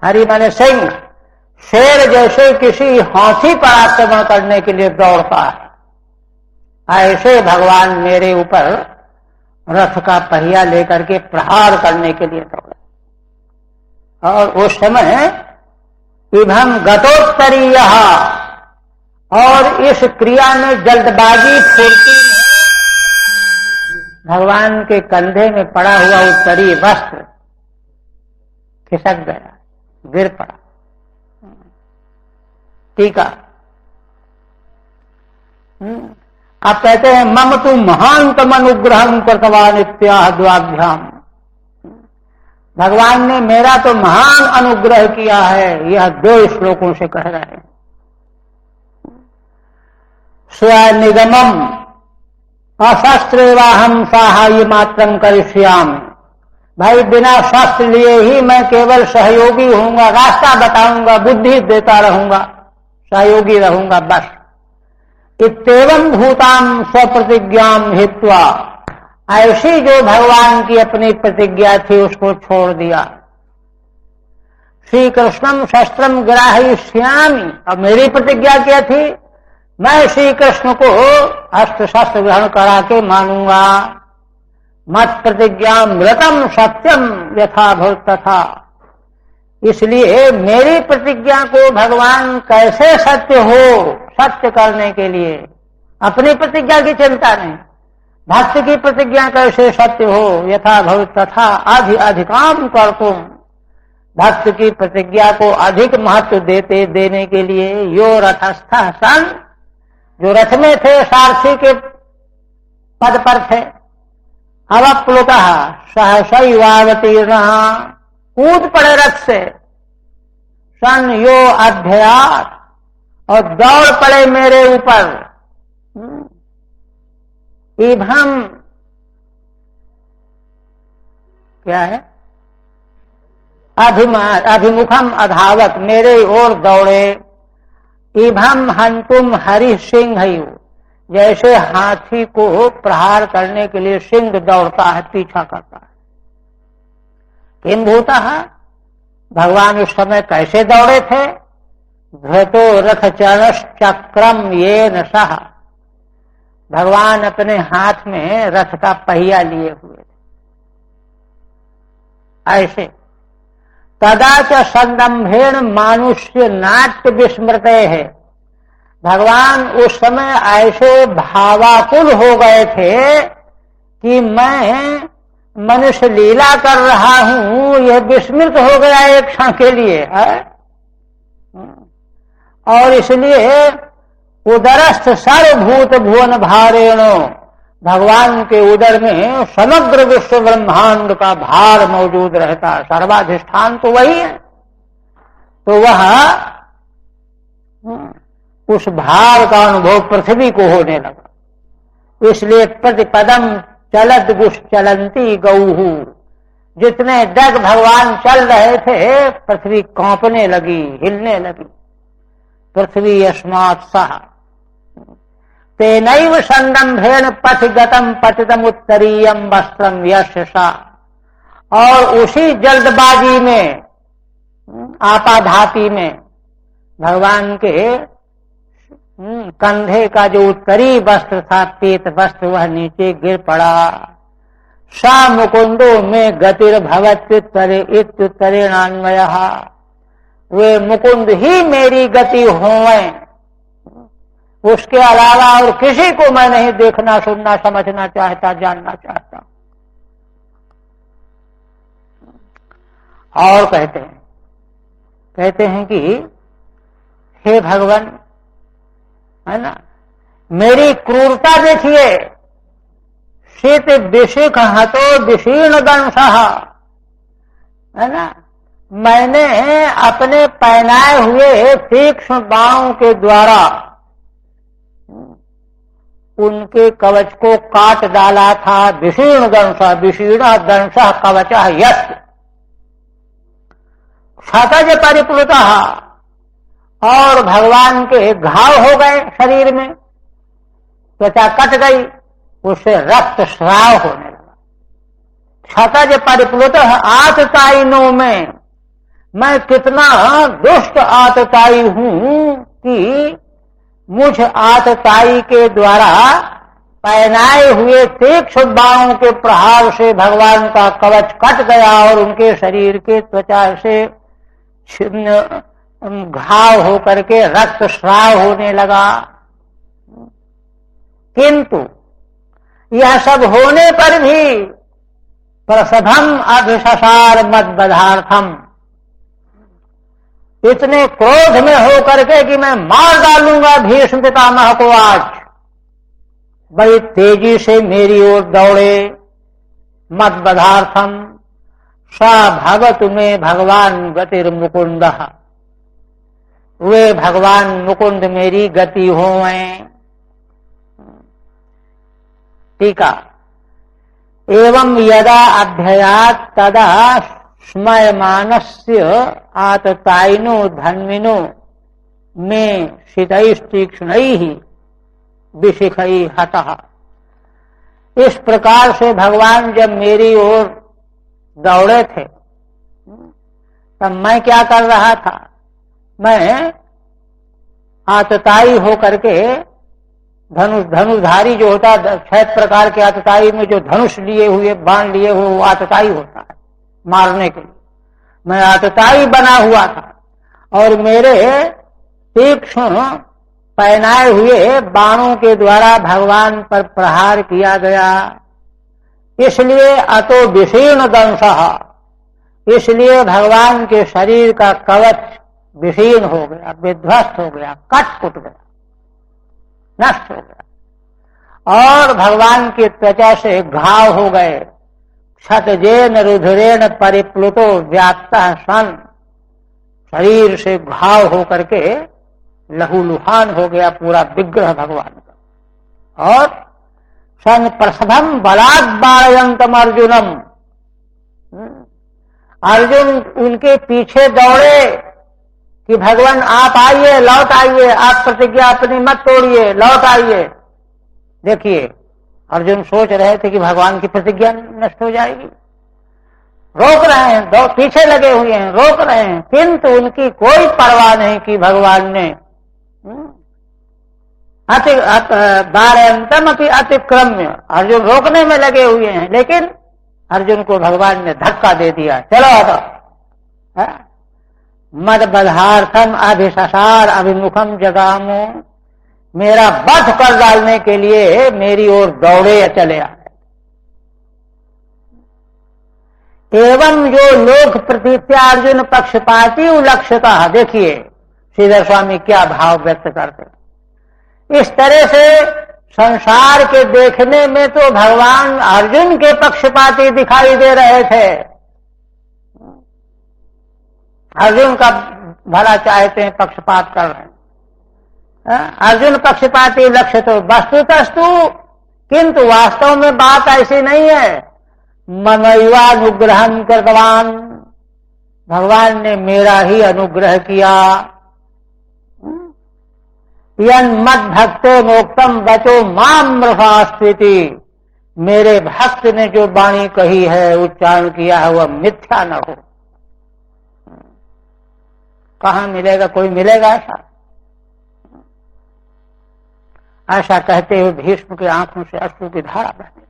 हरि माने सिंह, शेर जैसे किसी हाथी पर आक्रमण करने के लिए दौड़ता है, ऐसे भगवान मेरे ऊपर रथ का पहिया लेकर के प्रहार करने के लिए दौड़े। और उस समय इभम गतोत्तरीय, और इस क्रिया में जल्दबाजी फुर्ती में भगवान के कंधे में पड़ा हुआ उत्तरी वस्त्र खिसक गया, गिर पड़ा। टीका आप कहते हैं मम तु महानतम अनुग्रहं कृतवान इत्याह द्वाभ्याम, भगवान ने मेरा तो महान अनुग्रह किया है, यह 2 श्लोकों से कह रहे हैं। स्वनिगमम अशस्त्रेवाहम साहाय्य मात्रम करिष्यामि, भाई बिना शस्त्र लिए ही मैं केवल सहयोगी होऊंगा, रास्ता बताऊंगा, बुद्धि देता रहूंगा, सहयोगी रहूंगा बस। इत्येवं भूताम स्वप्रतिज्ञाम हित्वा, ऐसी जो भगवान की अपनी प्रतिज्ञा थी उसको छोड़ दिया। श्री कृष्णम शस्त्रम ग्राहयिष्यामि, अब मेरी प्रतिज्ञा क्या थी, मैं श्री कृष्ण को अस्त्र शस्त्र ग्रहण करा के मानूंगा। मत प्रतिज्ञामृतम सत्यम यथा भूत तथा, इसलिए मेरी प्रतिज्ञा को भगवान कैसे सत्य हो, सत्य करने के लिए अपनी प्रतिज्ञा की चिंता नहीं, भक्त की प्रतिज्ञा कैसे सत्य हो, यथा भूत तथा अधिकाम कर्तुम, भक्त की प्रतिज्ञा को अधिक महत्व देने के लिए यो रथस्थ सन, जो रथ में थे, सारथी के पद पर थे, अवप्लुतः सहसैवावतीर्णः, कूद पड़े रथ से, सन यो अभ्यास, और दौड़ पड़े मेरे ऊपर। इभम क्या है, अभिमुखम अधावत, मेरे ओर दौड़े। इभम हंतुम हरि सिंह, जैसे हाथी को प्रहार करने के लिए सिंह दौड़ता है, पीछा करता है। किम भूतः, भगवान उस समय कैसे दौड़े थे, धृतो रथ चक्रम येन सह, भगवान अपने हाथ में रथ का पहिया लिए हुए थे ऐसे। तदा च संदम्भेन मानुष्य नाट्य विस्मृते है, भगवान उस समय ऐसे भावाकुल हो गए थे कि मैं मनुष्य लीला कर रहा हूं, यह विस्मृत हो गया एक क्षण के लिए है। और इसलिए उदरस्थ सर्वभूत भुवन भारेणो, भगवान के उदर में समग्र विश्व ब्रह्मांड का भार मौजूद रहता है, सर्वाधिष्ठान तो वही है। तो वह उस भार का अनुभव पृथ्वी को होने लगा। इसलिए प्रतिपदम चलत गुष चलंती गौहू, जितने डग भगवान चल रहे थे पृथ्वी कांपने लगी, हिलने लगी। पृथ्वी अस्मात् सह तेनैव संदम्भेन पथिगतम पतितम उत्तरीयम वस्त्रम यशसा, और उसी जल्दबाजी में, आपाधापी में भगवान के कंधे का जो उत्तरी वस्त्र था, पीत वस्त्र, वह नीचे गिर पड़ा। सा मुकुंदो में गतिर्भवत्युत्तरेणान्वयः, वे मुकुंद ही मेरी गति होवें, उसके अलावा और किसी को मैं नहीं देखना, सुनना, समझना चाहता, जानना चाहता। और कहते हैं कि हे भगवान, है ना, मेरी क्रूरता देखिए। शीत विशिख हतो विशीर्ण दंशः, है ना, मैंने अपने पहनाए हुए तीक्ष्ण बाणों के द्वारा उनके कवच को काट डाला था। विशीर्ण दंशः, विशीर्ण दंशः कवचः यत् क्षतज परिप्लुतः, और भगवान के घाव हो गए शरीर में, त्वचा कट गई, उससे रक्त स्राव होने लगा। क्षतज परिप्लुतः आततायिनो में, मैं कितना दुष्ट आतताई हूं कि मुझ आतताई के द्वारा पहनाए हुए तीक्ष्ण बाणों के प्रहार से भगवान का कवच कट गया और उनके शरीर के त्वचा से घाव होकर के रक्त स्राव होने लगा। किंतु यह सब होने पर भी प्रसभम अभिशसार मद्बधार्थम, इतने क्रोध में होकर के कि मैं मार डालूंगा भीष्म पितामह को आज, बड़ी तेजी से मेरी ओर दौड़े। मद्बधार्थम सा भगवतु में भगवान गतिर मुकुंद, वे भगवान मुकुंद मेरी गति होवें। टीका, एवं यदा अभ्ययात् तदा स्मयमानस्य आततायिनो धन्विनो में शीतैस्तीक्ष्णैः विशिखैः हतः। इस प्रकार से भगवान जब मेरी ओर दौड़े थे तब मैं क्या कर रहा था, मैं आतताई होकर के धनुषधारी जो होता है, 6 प्रकार के आतताई में जो धनुष लिए हुए, बाण लिए हुए, वो आतताई होता है मारने के लिए। मैं आतताई बना हुआ था और मेरे तीक्ष्ण पहनाए हुए बाणों के द्वारा भगवान पर प्रहार किया गया। इसलिए अतो विशीर्ण दंशः, इसलिए भगवान के शरीर का कवच विशीर्ण हो गया, विध्वस्त हो गया, कट कुट गया, नष्ट हो गया, और भगवान की त्वचा से घाव हो गए। क्षतजेन रुधिरेण परिप्लुतो व्याप्तः सन, शरीर से घाव होकर के लहूलुहान हो गया पूरा विग्रह भगवान का। और सन प्रसभम बलात् बालयन्तम अर्जुनम, अर्जुन उनके पीछे दौड़े कि भगवान आप आइए, लौट आइए, आप प्रतिज्ञा अपनी मत तोड़िए, लौट आइए। देखिए अर्जुन सोच रहे थे कि भगवान की प्रतिज्ञा नष्ट हो जाएगी, रोक रहे हैं, दो पीछे लगे हुए हैं, रोक रहे हैं, किंतु उनकी कोई परवाह नहीं की भगवान ने। बारयन्तम अपि अतिक्रम्य, अर्जुन रोकने में लगे हुए हैं, लेकिन अर्जुन को भगवान ने धक्का दे दिया, चलो हटो। मद्बधार्थम अभिशसार अभिमुखम जगामो, मेरा वध कर डालने के लिए मेरी ओर दौड़े चले आए। एवं जो लोक प्रतीत्यार्जुन पक्षपाती लक्ष्यतः, देखिए श्रीधर स्वामी क्या भाव व्यक्त करते। इस तरह से संसार के देखने में तो भगवान अर्जुन के पक्षपाती दिखाई दे रहे थे, अर्जुन का भला चाहते हैं, पक्षपात कर रहे हैं, अर्जुन पक्षपाती लक्ष्य तो वस्तुतस्तु, किंतु वास्तव में बात ऐसी नहीं है। मनैवानुग्रहं कृतवान, भगवान ने मेरा ही अनुग्रह किया। यन मद भक्तो मोक्तम वचो माम रसास्त्विति, मेरे भक्त ने जो वाणी कही है, उच्चारण किया है, वह मिथ्या न हो। कहां मिलेगा, कोई मिलेगा ऐसा? ऐसा कहते हुए भीष्म की आंखों से अश्रु की धारा बहने लगी।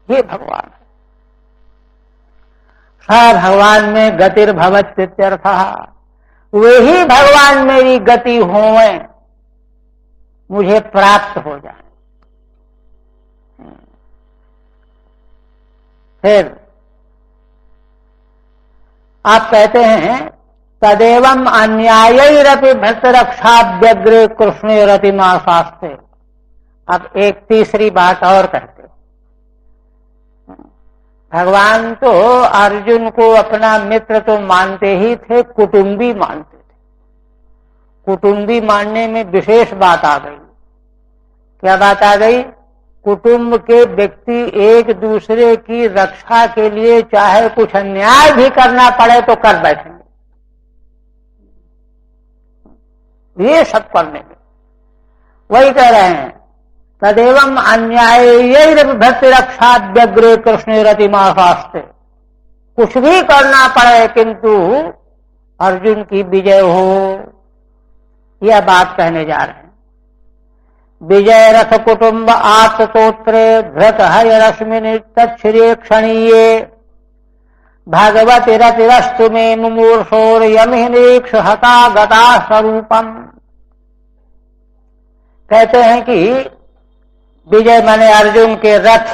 ये भगवान है। स भगवान में गतिर्भवत इत्यर्थः, वही भगवान मेरी गति होवे, मुझे प्राप्त हो जाए। फिर आप कहते हैं तदेवं अन्यायैरपि भक्तरक्षाभ्यग्रे कृष्णेरतिमा शास्त्रे। अब एक तीसरी बात और कहते, भगवान तो अर्जुन को अपना मित्र तो मानते ही थे, कुटुंबी मानते थे। कुटुंबी मानने में विशेष बात आ गई। क्या बात आ गई? कुटुंब के व्यक्ति एक दूसरे की रक्षा के लिए चाहे कुछ अन्याय भी करना पड़े तो कर बैठेंगे, ये सब करने में। वही कह रहे हैं तदेवं अन्यायैरपि भक्तिरक्षाभ्यग्रे कृष्णेरतिमा शास्त्रे, कुछ भी करना पड़े किंतु अर्जुन की विजय हो, यह बात कहने जा रहे हैं। विजय रथ कुटुंब आत्तोत्रे धृत हयरश्मिनि तच्छ्रिये क्षणीये भगवति रतिरस्तु मे मुमूर्षोर यमिनीक्ष हता गता स्वरूपम। कहते हैं कि विजय माने अर्जुन के रथ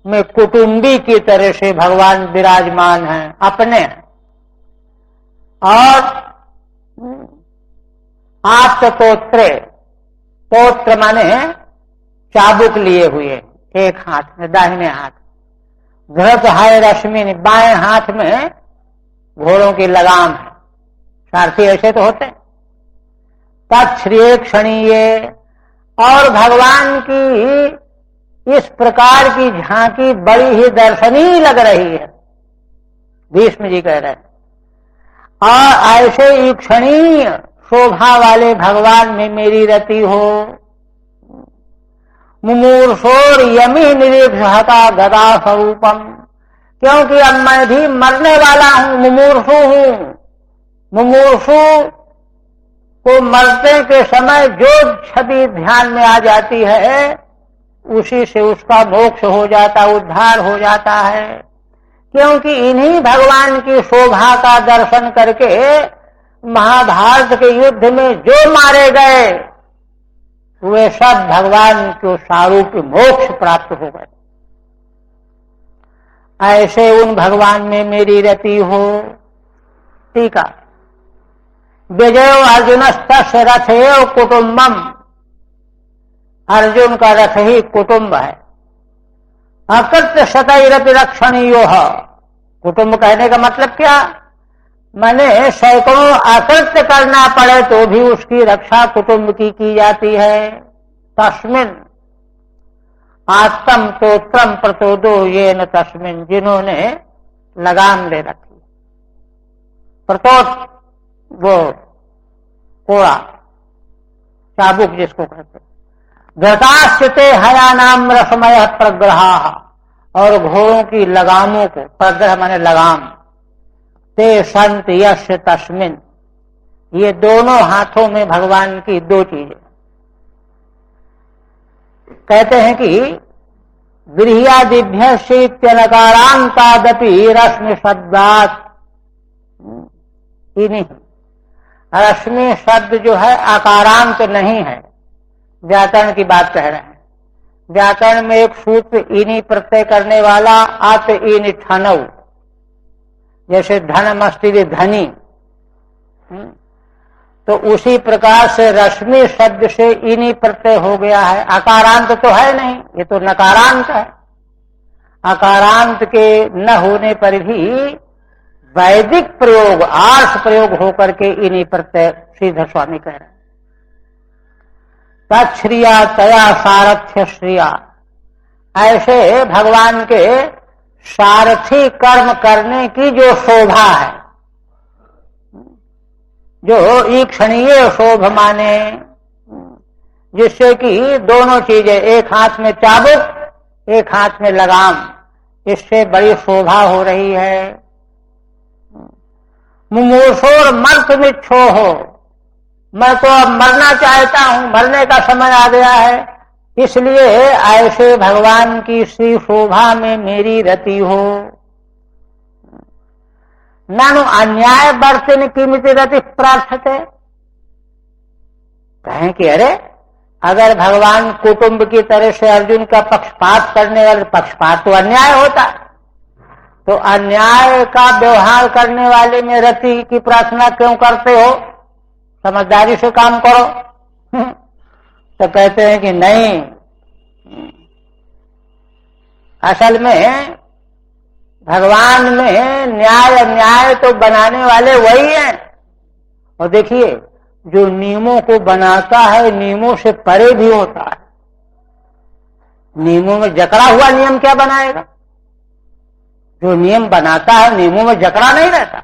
में कुटुंबी की तरह से भगवान विराजमान हैं, अपने हैं। और आत्तोत्रे, तोत्र माने चाबुक लिए हुए एक हाथ में, दाहिने हाथ, धृत है रश्मि, बाएं हाथ में घोड़ों की लगाम है। सारथी ऐसे तो होते। तच्छ्रिये क्षणीये, और भगवान की इस प्रकार की झांकी बड़ी ही दर्शनीय लग रही है, भीष्म जी कह रहे हैं। और ऐसे ही क्षणीय शोभा वाले भगवान में मेरी रति हो। मुमूर्षोर यमी निरीक्षता गदा स्वरूपम, क्योंकि अब मैं भी मरने वाला हूं, मुमूर्षु हूं। मुमूर्षु को मरते के समय जो छवि ध्यान में आ जाती है, उसी से उसका मोक्ष हो जाता, उद्धार हो जाता है। क्योंकि इन्हीं भगवान की शोभा का दर्शन करके महाभारत के युद्ध में जो मारे गए, वे सब भगवान के सारूप मोक्ष प्राप्त हो गए। ऐसे उन भगवान में मेरी रति हो। टीका, विजय अर्जुनस्तस्य रथेव कुटुंबम, अर्जुन का रथ ही कुटुंब है। अकृत्य शतैरपि रक्षणीयो, कुटुंब कहने का मतलब क्या? माने सैकड़ों अकृत्य करना पड़े तो भी उसकी रक्षा कुटुंब की जाती है। तस्मिन आत्म तोत्रम प्रतोदो ये न तस्मिन, जिन्होंने लगाम ले रखी। प्रतोत वो कोड़ा, चाबुक जिसको कहते। घटाश्चिते हयानाम रसमय प्रग्रहा, और घोड़ों की लगामों को, प्रग्रह माने लगाम, ते संत यश तस्मिन, ये दोनों हाथों में भगवान की दो चीजें। कहते हैं कि गृह्यादिभ्य शीत्यनकारांतादपि रश्मि शब्दात, इन्हीं रश्मि शब्द जो है आकारांत नहीं है, व्याकरण की बात कह रहे हैं। व्याकरण में एक सूत्र इनी प्रत्यय करने वाला अत इन ठनव, जैसे धन मस्ती धनी, तो उसी प्रकार से रश्मि शब्द से इनी प्रत्यय हो गया है। अकारांत तो है नहीं, ये तो नकारांत है। अकारांत के न होने पर भी वैदिक प्रयोग, आर्ष प्रयोग होकर के इनी प्रत्यय श्रीधर स्वामी कह रहे हैं। तच्छ्रिया तया सारथ्य श्रिया, ऐसे भगवान के सारथी कर्म करने की जो शोभा है, जो ईक्षणीय शोभ माने, जिससे कि दोनों चीजें, एक हाथ में चाबुक एक हाथ में लगाम, इससे बड़ी शोभा हो रही है। मुमूर्षोर मर्त मिच्छो हो, मैं तो अब मरना चाहता हूं, मरने का समय आ गया है, इसलिए ऐसे भगवान की श्री शोभा में मेरी रति हो। नानु अन्याय वर्तन कीमती रति प्रार्थते, कहें कि अरे अगर भगवान कुटुंब की तरह से अर्जुन का पक्षपात करने वाले, पक्षपात तो अन्याय होता है, तो अन्याय का व्यवहार करने वाले में रति की प्रार्थना क्यों करते हो? समझदारी से काम करो। तो कहते हैं कि नहीं, असल में भगवान में न्याय अन्याय तो बनाने वाले वही हैं। और देखिए, जो नियमों को बनाता है नियमों से परे भी होता है। नियमों में जकड़ा हुआ नियम क्या बनाएगा? जो नियम बनाता है नियमों में जकड़ा नहीं रहता।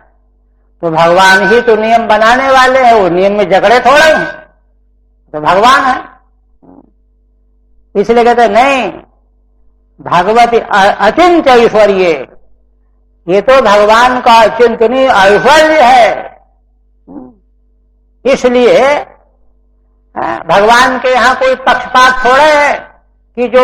तो भगवान ही तो नियम बनाने वाले हैं, वो नियम में जकड़े थोड़े हैं, तो भगवान है। इसलिए कहते नहीं, भगवती अचिंत्य ऐश्वर्य, ये तो भगवान का अचिंतनीय ऐश्वर्य है। इसलिए भगवान के यहाँ कोई पक्षपात थोड़े है कि जो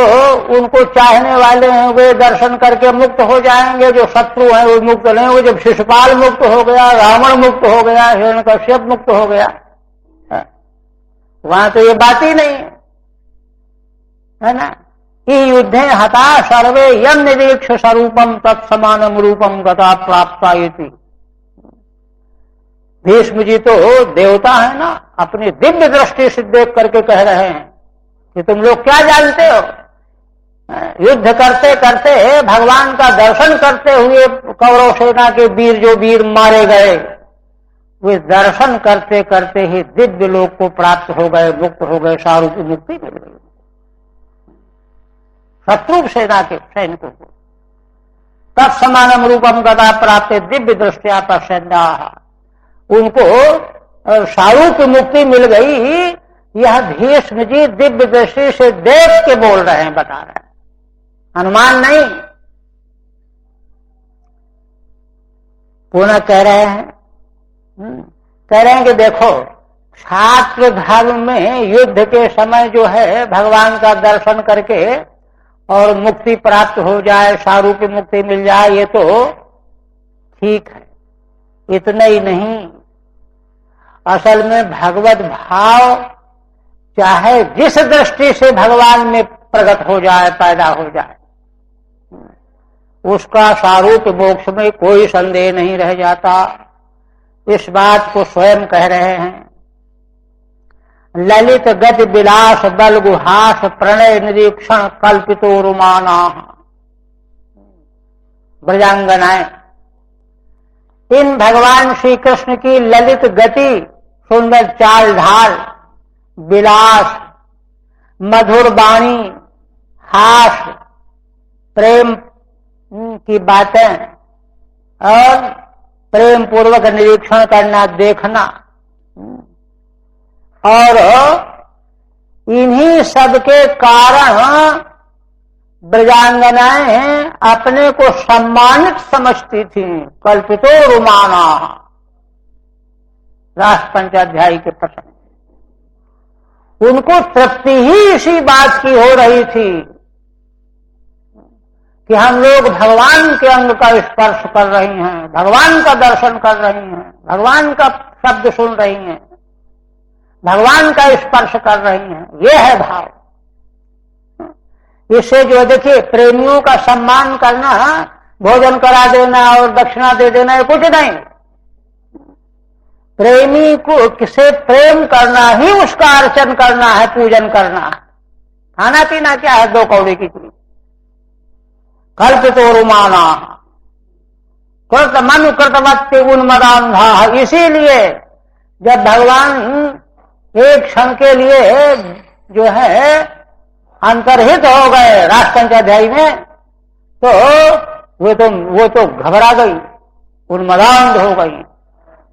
उनको चाहने वाले हैं वे दर्शन करके मुक्त हो जाएंगे, जो शत्रु हैं वो मुक्त नहीं होंगे। जब शिशुपाल मुक्त हो गया, रावण मुक्त हो गया, हिरण्यकश्यप मुक्त हो गया, वहां तो ये बात ही नहीं है ना। कि युद्धे हता सर्वे यम निरीक्ष स्वरूपम तत्समानम रूपम गता प्राप्ता इति। भीष्म जी तो देवता है ना, अपनी दिव्य दृष्टि से देख करके कह रहे हैं कि तुम लोग क्या जानते हो, युद्ध करते करते भगवान का दर्शन करते हुए कौरव सेना के वीर, जो वीर मारे गए, वे दर्शन करते करते ही दिव्य लोक को प्राप्त हो गए, मुक्त हो गए, सारू की मुक्ति मिल गई शत्रु सेना के सैनिकों को। तत्समानम रूपम गदा प्राप्त दिव्य दृष्टिया पश्यन्या, उनको सारू की मुक्ति मिल गई। यह भीष्म जी दिव्य दृष्टि से देख के बोल रहे हैं, बता रहे हैं, अनुमान नहीं। पुनः कह रहे हैं कि देखो, छात्र धर्म में युद्ध के समय जो है भगवान का दर्शन करके और मुक्ति प्राप्त हो जाए, सारू की मुक्ति मिल जाए, ये तो ठीक है। इतना ही नहीं, असल में भगवत भाव चाहे जिस दृष्टि से भगवान में प्रकट हो जाए, पैदा हो जाए, उसका सारूप मोक्ष में कोई संदेह नहीं रह जाता। इस बात को स्वयं कह रहे हैं। ललित गति विलास बल गुहास प्रणय निरीक्षण कल्पितो रुमाना, ब्रजांगनाएं, इन भगवान श्री कृष्ण की ललित गति, सुंदर चाल ढाल, विलास, मधुर वाणी, हास, प्रेम की बातें और प्रेम पूर्वक निरीक्षण करना, देखना, और इन्हीं सब के कारण ब्रजांगनाएं अपने को सम्मानित समझती थी। कल्पितो रुमाना, राष्ट्र पंचाध्यायी के प्रसंग, उनको तृप्ति ही इसी बात की हो रही थी कि हम लोग भगवान के अंग का स्पर्श कर रही हैं, भगवान का दर्शन कर रही हैं, भगवान का शब्द सुन रही हैं, भगवान का स्पर्श कर रही हैं। ये है भाव। इससे जो देखिए प्रेमियों का सम्मान करना, भोजन करा देना और दक्षिणा दे देना है कुछ नहीं। प्रेमी को किसे प्रेम करना ही उसका अर्चन करना है, पूजन करना है। खाना पीना क्या है, 2 कौड़ी की चीज। कल्पितो रुमाना कृत मनु कृतवत्य उन्मदांधा। इसीलिए जब भगवान एक क्षण के लिए जो है अंतर्हित हो गए राजपंच अध्याय में, तो वो तो घबरा गई, उन्मदांध हो गई।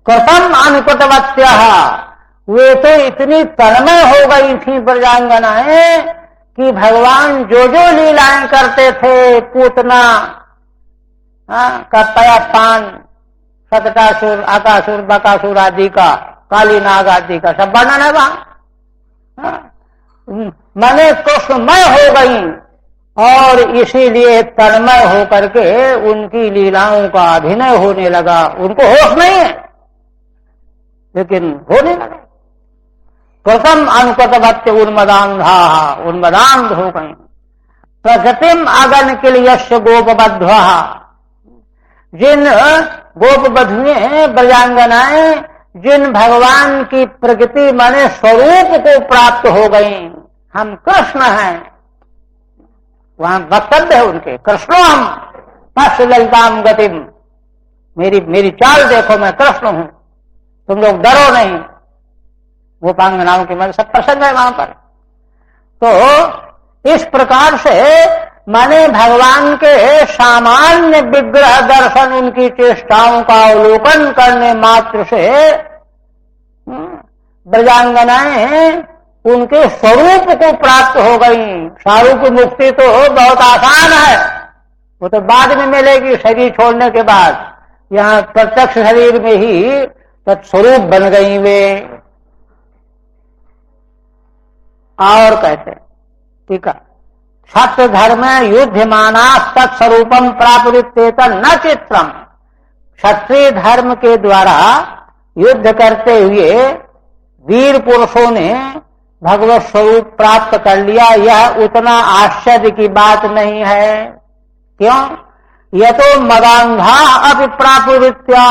कृतम अनुकृतवत्या, वे तो इतनी तन्मय हो गई थी ब्रजांगनाएं कि भगवान जो जो लीलाएं करते थे, पूतना का पयापान, सतटासुर, आकासुर, बकासुर आदि का, काली नाग आदि का सब वर्णन है वहां। माने कृष्णमय हो गई और इसीलिए तन्मय होकर के उनकी लीलाओं का अभिनय होने लगा। उनको होश नहीं है लेकिन होने लगा। प्रथम अनुकृतवत्य उन्मदांधा, उन्मदांध हो गई। प्रकृतिम अगन किलयस्य गोपबद्ध्वा, जिन गोप बधुएं ब्रजांगनाएं जिन भगवान की प्रकृति माने स्वरूप को प्राप्त हो गई, हम कृष्ण हैं, वहां वक्तव्य है उनके, कृष्णो हम पश्य ललिताम गतिम, मेरी चाल देखो, मैं कृष्ण हूं, तुम लोग डरो नहीं। गोपांगनाओं के मन सब प्रसंग है वहां पर। तो इस प्रकार से माने भगवान के सामान्य विग्रह दर्शन, उनकी चेष्टाओं का अवलोकन करने मात्र से ब्रजांगनाएं उनके स्वरूप को प्राप्त हो गई। सारूप मुक्ति तो बहुत आसान है, वो तो बाद में मिलेगी शरीर छोड़ने के बाद। यहाँ प्रत्यक्ष शरीर में ही तत्स्वरूप बन गई वे। और कहते ठीक है, सत्य धर्म युद्धमाना तत्स्वरूपम प्रापुरित्येत न चित्रम। क्षत्रिय धर्म के द्वारा युद्ध करते हुए वीर पुरुषों ने भगवत स्वरूप प्राप्त कर लिया, यह उतना आश्चर्य की बात नहीं है। क्यों? यह तो मदांधा अपि प्रापुरित्या,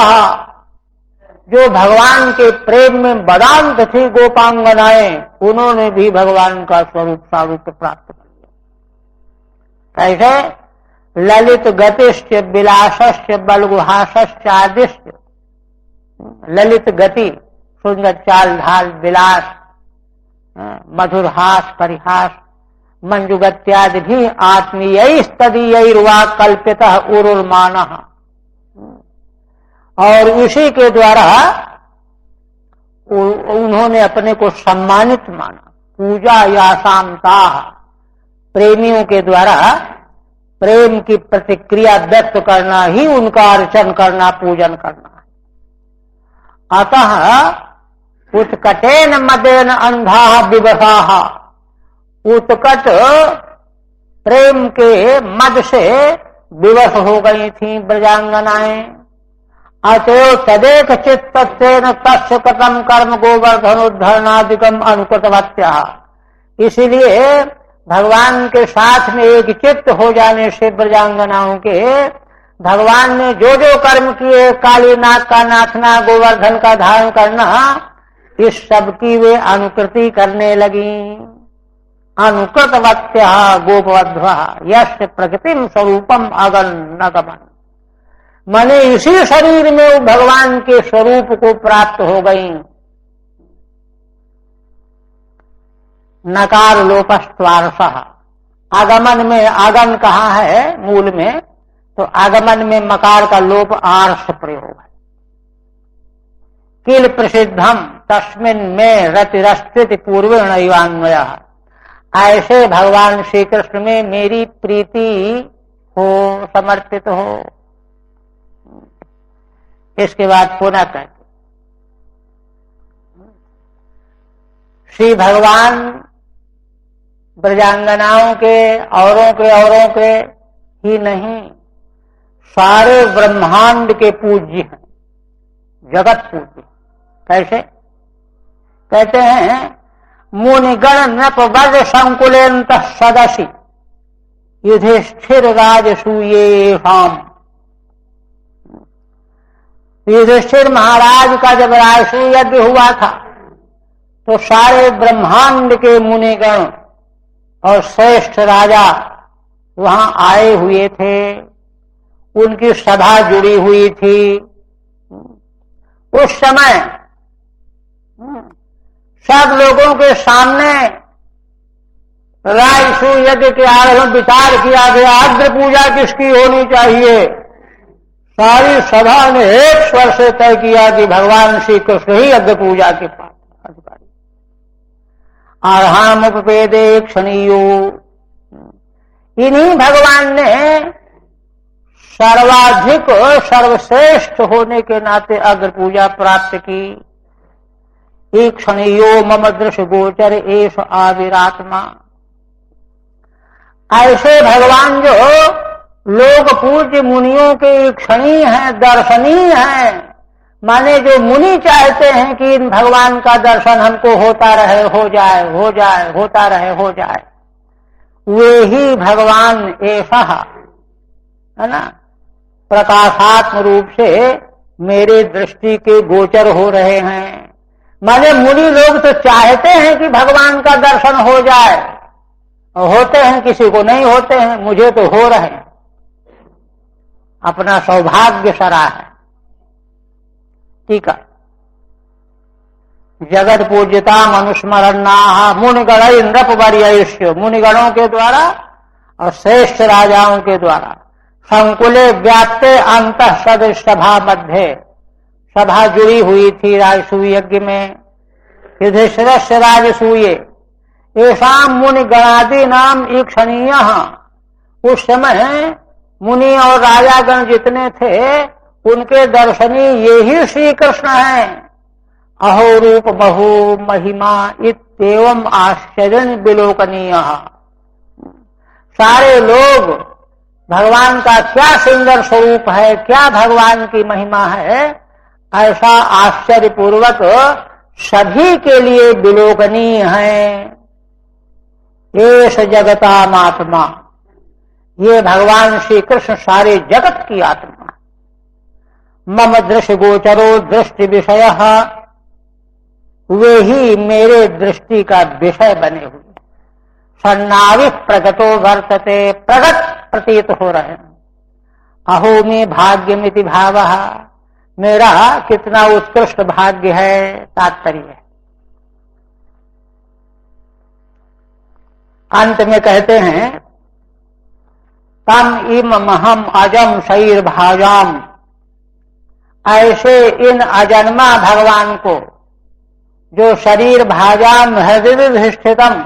जो भगवान के प्रेम में बदांत थी गोपांगनाएं, उन्होंने भी भगवान का स्वरूप सारूप प्राप्त कर लिया। कैसे? ललित गतिश्च विलासश्च बलगुहासश्च आदिश्च। ललित गति, सुंदर चाल ढाल, विलास, मधुर हास, परिहास, मंजुगत्यादि भी आत्मीय तदीयैर्वा कल्पितः उरुर्मानः। और उसी के द्वारा उन्होंने अपने को सम्मानित माना। पूजा या शामता, प्रेमियों के द्वारा प्रेम की प्रतिक्रिया व्यक्त करना ही उनका अर्चन करना, पूजन करना है। अतः उत्कटेन मदेन अंधा विवशा, उत्कट प्रेम के मद से विवश हो गई थी ब्रजांगनाएं। अतएव तदेक चित्तेन तस्य कृतम कर्म गोवर्धनोद्धरणादिकम अनुकृतवत्या। इसीलिए भगवान के साथ में एक चित्त हो जाने से ब्रजांगनाओं के भगवान ने जो जो कर्म किए, काली नाग का नाचना, गोवर्धन का धारण करना, इस सब की वे अनुकृति करने लगी। अनुकृतवत्या गोपवध्वा यस्य प्रकृतिम स्वरूपम अगन न गमन। माने इसी शरीर में वो भगवान के स्वरूप को प्राप्त हो गई। नकार लोपस्त्वार्षः, आगमन में आगम कहा है मूल में, तो आगमन में मकार का लोप आर्ष प्रयोग है। किल प्रसिद्धम तस्मिन में रतिरस्थित पूर्वेण इवान्वयः। ऐसे भगवान श्री कृष्ण में मेरी प्रीति हो, समर्पित हो। इसके बाद पुनः कहते श्री भगवान ब्रजांगनाओं के औरों के ही नहीं, सारे ब्रह्मांड के पूज्य हैं, जगत पूज्य। कैसे? कहते हैं मुनिगण नृप वर्ग संकुलेंत सदसी युधिष्ठिर राजसूये शाम। युधिष्ठिर महाराज का जब राजसूय यज्ञ हुआ था तो सारे ब्रह्मांड के मुनिगण और श्रेष्ठ राजा वहां आए हुए थे, उनकी सभा जुड़ी हुई थी। उस समय सब लोगों के सामने राजसूय यज्ञ के आरंभ विचार किया गया, अग्र पूजा किसकी होनी चाहिए। सारी सभा ने एक स्वर से तय किया कि भगवान श्री कृष्ण ही अग्र पूजा के अधिकारी। अर्हामुपवेदे क्षणियो, इन्हीं भगवान ने सर्वाधिक सर्वश्रेष्ठ होने के नाते अग्र पूजा प्राप्त की। एक क्षणियो मम दृश्य गोचर एष आविरात्मा। ऐसे भगवान जो लोग पूज्य मुनियों के क्षणीय हैं, दर्शनीय हैं, माने जो मुनि चाहते हैं कि इन भगवान का दर्शन हमको होता रहे, हो जाए, हो जाए, होता रहे, हो जाए, वे ही भगवान ऐसा है ना प्रकाशात्म रूप से मेरे दृष्टि के गोचर हो रहे हैं। माने मुनि लोग तो चाहते हैं कि भगवान का दर्शन हो जाए, होते हैं, किसी को नहीं होते हैं, मुझे तो हो रहे हैं। अपना सौभाग्य सरा है। ठीक है। जगत पूज्यता मनुस्मरणा मुनिगण नृप वर्यष्य, मुनिगणों के द्वारा और श्रेष्ठ राजाओं के द्वारा संकुले व्याप्ते अंत सदृश सभा मध्य, सभा जुड़ी हुई थी राजसूय यज्ञ में। युधिष्ठिर से राजसूय ऐसा मुनि गणादि नाम ईक्षणीय। उस समय मुनि और राजागण जितने थे उनके दर्शनी ये ही श्री कृष्ण हैं। अहो रूप बहु महिमा इत्येवं आश्चर्य विलोकनीय। सारे लोग भगवान का क्या सुंदर स्वरूप है, क्या भगवान की महिमा है, ऐसा आश्चर्यपूर्वक सभी के लिए विलोकनीय है। एष जगतामात्मा, ये भगवान श्री कृष्ण सारे जगत की आत्मा। मम दृश्य गोचरो दृष्टि विषय, वे ही मेरे दृष्टि का विषय बने हुए। सन्नाविक प्रगतो वर्तते, प्रगट प्रतीत हो रहे हैं। अहो में भाग्यमिति भावः, मेरा कितना उत्कृष्ट भाग्य है, तात्पर्य है। अंत में कहते हैं तम इम महम अजम शरीर भाजाम, ऐसे इन अजन्मा भगवान को जो शरीर भाजाम हृदय स्थितम,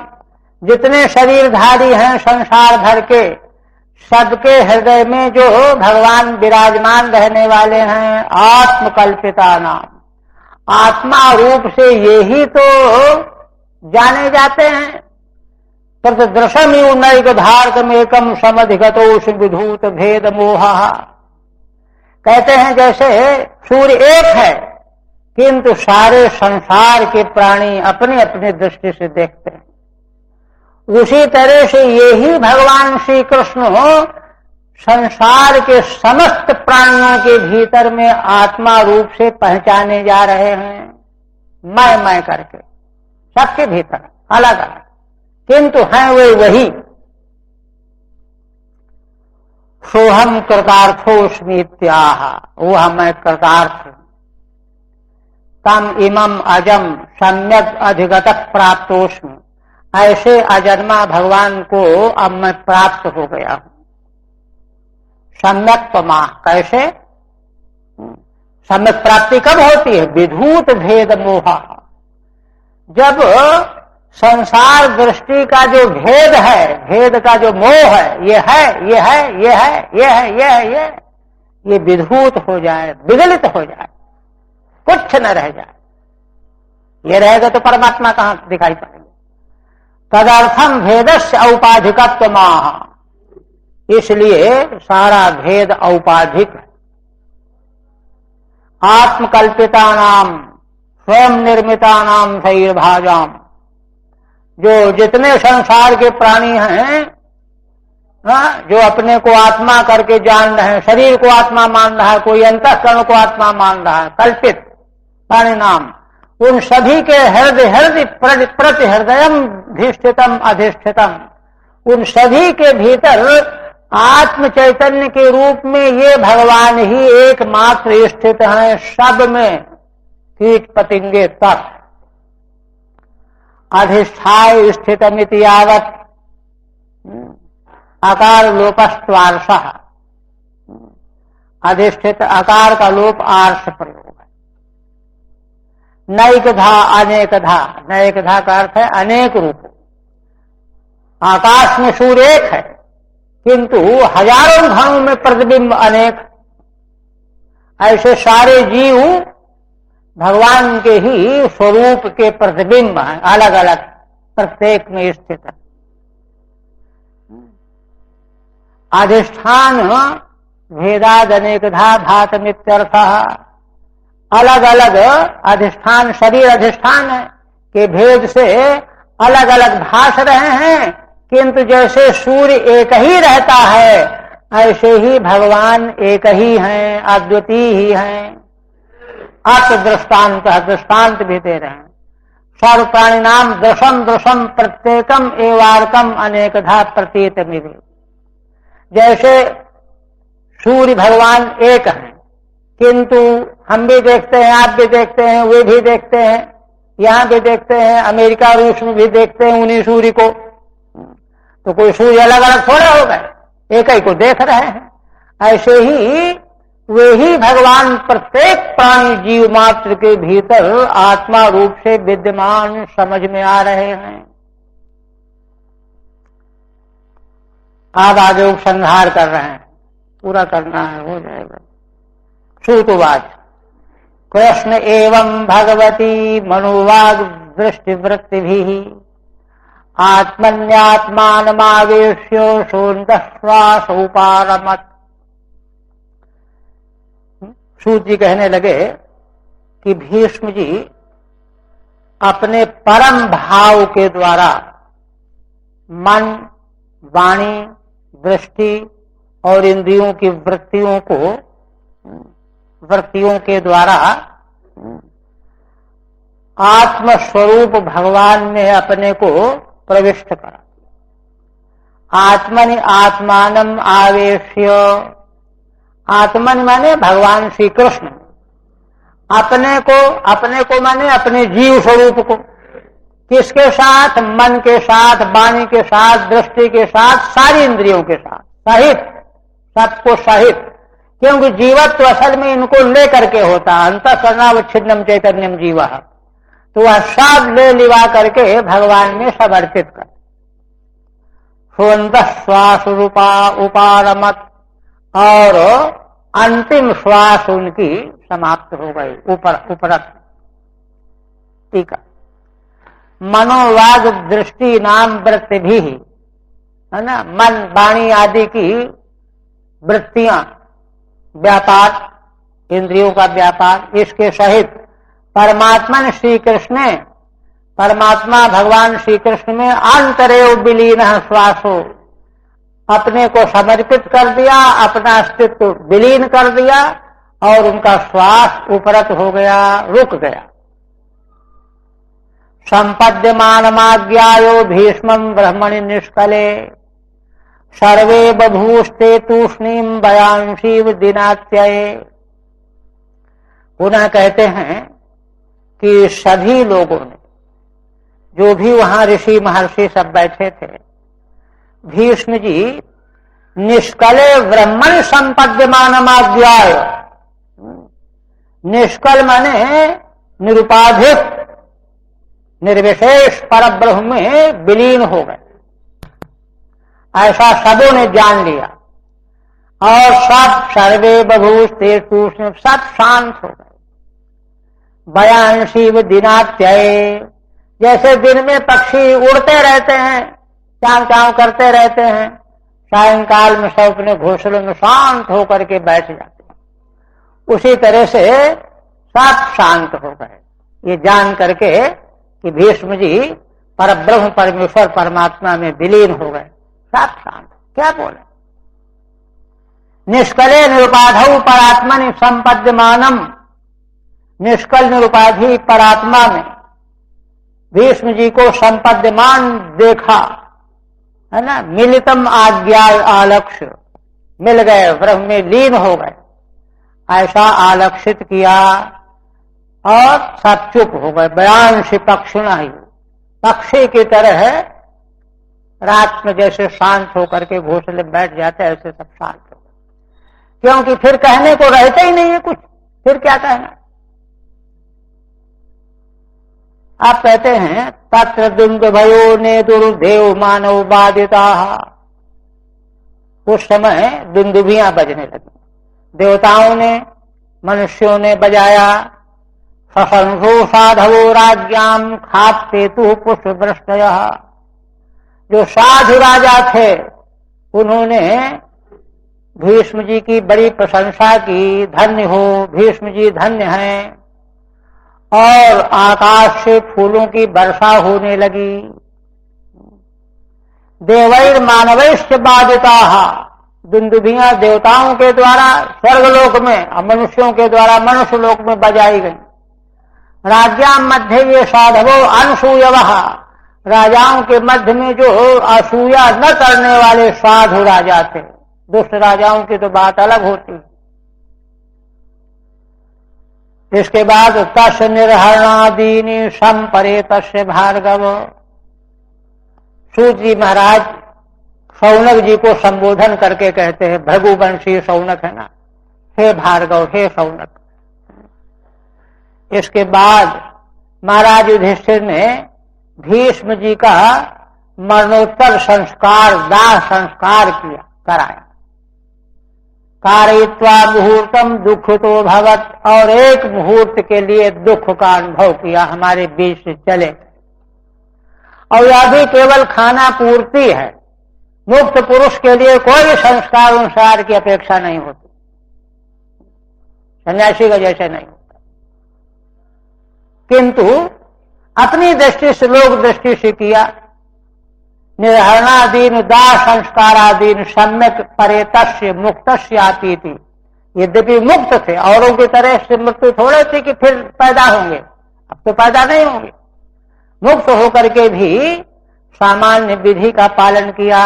जितने शरीरधारी हैं संसार भर के, सबके हृदय में जो भगवान विराजमान रहने वाले हैं, आत्मकल्पिता नाम, आत्मा रूप से ये ही तो जाने जाते हैं। प्रतिदृशम नैक भारतमेकम समधिगतोष विधूत भेद मोह। कहते हैं जैसे सूर्य एक है किंतु सारे संसार के प्राणी अपने अपने दृष्टि से देखते हैं, उसी तरह से यही भगवान श्री कृष्ण संसार के समस्त प्राणियों के भीतर में आत्मा रूप से पहचाने जा रहे हैं, मैं करके सबके भीतर अलग अलग, किंतु हैं वे वही। सोहम कृतार्थोस्मि इत्याह, वह मैं कृतार्थ। तम इमम अजम सम्यक अधिगत प्राप्तोस्मि, ऐसे अजन्मा भगवान को अब मैं प्राप्त हो गया हूं। सम्यक पमा, कैसे? सम्यक प्राप्ति कब होती है? विधूत भेद मोह, जब संसार दृष्टि का जो भेद है, भेद का जो मोह है, ये है, ये है, ये है, ये है, ये है, ये विधूत हो जाए, विगलित हो जाए, कुछ न रह जाए। ये रहेगा तो परमात्मा कहां दिखाई पड़ेगा? तदर्थम भेदस्य औपाधिकत्व माह, इसलिए सारा भेद औपाधिक है। आत्मकल्पिता नाम स्वयं निर्मिता नाम शरीरभाजाम, जो जितने संसार के प्राणी हैं हाँ, जो अपने को आत्मा करके जान रहे हैं, शरीर को आत्मा मान रहा है, कोई अंतःकरण को आत्मा मान रहा है, कल्पित परिणाम, उन सभी के हृदय हृदय प्रति हृदयम धिष्ठितम अधिष्ठितम, उन सभी के भीतर आत्म चैतन्य के रूप में ये भगवान ही एकमात्र स्थित हैं, सब में कीट पतिंगे तक। अधिष्ठाय स्थितमिति यावत् आकार लोपस्त्वार्षः, अधिष्ठित आकार का लोप आर्ष प्रयोग है। नैकधा अनेकधा, नैकधा का अर्थ है अनेक रूप। आकाश में सूर्य एक है किंतु हजारों घरों में प्रतिबिंब अनेक। ऐसे सारे जीव भगवान के ही स्वरूप के प्रतिबिंब हैं, अलग अलग प्रत्येक में स्थित है। अधिष्ठान भेदाद अनेकधा भातमित्यर्थः, अलग अलग अधिष्ठान, शरीर अधिष्ठान है के भेद से अलग अलग भास रहे हैं, किंतु जैसे सूर्य एक ही रहता है ऐसे ही भगवान एक ही हैं, अद्वितीय ही हैं। अत दृष्टांत, दृष्टांत भी दे रहे हैं। सर्व प्राणी नाम दशम दशम प्रत्येकम एवार्कम अनेकधा प्रतीत मिले। जैसे सूर्य भगवान एक हैं किंतु हम भी देखते हैं, आप भी देखते हैं, वे भी देखते हैं, यहां भी देखते हैं, अमेरिका रूस में भी देखते हैं उन्हीं सूर्य को। तो कोई सूर्य अलग अलग थोड़े हो गए, एक ही को देख रहे हैं। ऐसे ही वे ही भगवान प्रत्येक प्राणी जीव मात्र के भीतर आत्मा रूप से विद्यमान समझ में आ रहे हैं। आप आगे उपसंहार कर रहे हैं, पूरा करना है, हो जाएगा। श्रुतवाच कृष्ण एवं भगवती मनोवाग दृष्टिवृत्ति भी आत्मन्यात्मानमावेश्य शोन्दश्वास उपारमत। सूत जी कहने लगे कि भीष्म जी अपने परम भाव के द्वारा मन, वाणी, दृष्टि और इंद्रियों की वृत्तियों के द्वारा आत्मस्वरूप भगवान में अपने को प्रविष्ट करा। आत्मनि आत्मानम आवेश्य, आत्मन माने भगवान श्री कृष्ण, अपने को माने अपने जीव स्वरूप को। किसके साथ? मन के साथ, वाणी के साथ, दृष्टि के साथ, सारी इंद्रियों के साथ सहित, सबको सहित। क्योंकि जीवत्व असल में इनको लेकर के होता है, अंतःकरणावच्छिन्नम चैतन्यम जीव, तो वह सब ले लिवा करके भगवान में समर्पित कर। स्वंत श्वास रूपा उपारमत, और अंतिम श्वास उनकी समाप्त हो गई, उपरत। ठीक है। मनोवाग दृष्टि नाम वृत्ति भी है ना, मन वाणी आदि की वृत्तियां, व्यापार, इंद्रियों का व्यापार, इसके सहित परमात्मा श्री कृष्ण, परमात्मा भगवान श्री कृष्ण में अंतरेव विलीन श्वासो, अपने को समर्पित कर दिया, अपना अस्तित्व विलीन कर दिया और उनका श्वास उपरत हो गया, रुक गया। संपद्यमानमाज्ञायो भीष्मं ब्रह्मणि निष्कले सर्वे बभूस्ते तूष्णीम बयांशीव दिनात्यये। पुनः कहते हैं कि सभी लोगों ने, जो भी वहां ऋषि महर्षि सब बैठे थे, भीष्म जी निष्कले ब्रह्मण संपद्यमानमाज्ञाय, निष्कल माने निरुपाधिक निर्विशेष परब्रह्म में विलीन हो गए, ऐसा सबों ने जान लिया। और सब सर्वे बभूस्ते तूष्णीम, सब शांत हो गए। बयांशीव दिनात्यये, जैसे दिन में पक्षी उड़ते रहते हैं, चाव चाव करते रहते हैं, सायंकाल में सब अपने घोंसलों में शांत होकर के बैठ जाते हैं, उसी तरह से सब शांत हो गए। ये जान करके कि भीष्म जी परब्रह्म परमेश्वर परमात्मा में विलीन हो गए, सब शांत। क्या बोले? निष्कले निरुपाधौ परात्मनि संपद्यमानम, निष्कल निरुपाधि परात्मा में भीष्म जी को संपद्यमान देखा, है ना। मिलितम आज्ञा आलक्ष्य, मिल गए, ब्रह्म में लीन हो गए, ऐसा आलक्षित किया और सब चुप हो गए। बयान से पक्षिणा ही, पक्षी की तरह रात में जैसे शांत होकर के घोंसले में बैठ जाते हैं, ऐसे सब शांत हो गए, क्योंकि फिर कहने को रहता ही नहीं है कुछ, फिर क्या कहना। आप कहते हैं तत्र दुंद भयो ने दुर्देव मानव बाधिता, उस समय दुंदुभियां बजने लगी, देवताओं ने मनुष्यों ने बजाया। सशंसो साधवो राज्ञाम खापेतु पुष्प वृष्टयः, जो साधु राजा थे उन्होंने भीष्म जी की बड़ी प्रशंसा की, धन्य हो भीष्म जी, धन्य हैं। और आकाश से फूलों की वर्षा होने लगी। देवैर मानवैश्च बाधिताः, दुंदुभियां देवताओं के द्वारा स्वर्गलोक में और मनुष्यों के द्वारा मनुष्य लोक में बजाई गई। राज्यां मध्य ये साधवो अनसूयवः, राजाओं के मध्य में जो असूया न करने वाले साधु राजा थे, दुष्ट राजाओं की तो बात अलग होती। इसके बाद तस् निर्हरणादीनि संपरे तस्य भार्गव, सूत जी महाराज शौनक जी को संबोधन करके कहते हैं, भृगुवंशी शौनक है ना, हे भार्गव, हे शौनक। इसके बाद महाराज युधिष्ठिर ने भीष्म जी का मरणोत्तर संस्कार, दाह संस्कार किया, कराया। कारयित्वा मुहूर्तम दुख तो भवत, और एक मुहूर्त के लिए दुख का अनुभव किया, हमारे बीच से चले। और यह भी केवल खाना पूर्ति है, मुक्त पुरुष के लिए कोई संस्कार अनुसार की अपेक्षा नहीं होती, सन्यासी का जैसे नहीं होता। किंतु अपनी दृष्टि से, लोक दृष्टि से किया। निर्हरणादीन दाह संस्कारादीन सम्यक परेतस्य मुक्तस्य आती थी, यद्यपि मुक्त थे, औरों की तरह से मृत्यु थोड़े थी कि फिर पैदा होंगे, अब तो पैदा नहीं होंगे। मुक्त होकर के भी सामान्य विधि का पालन किया।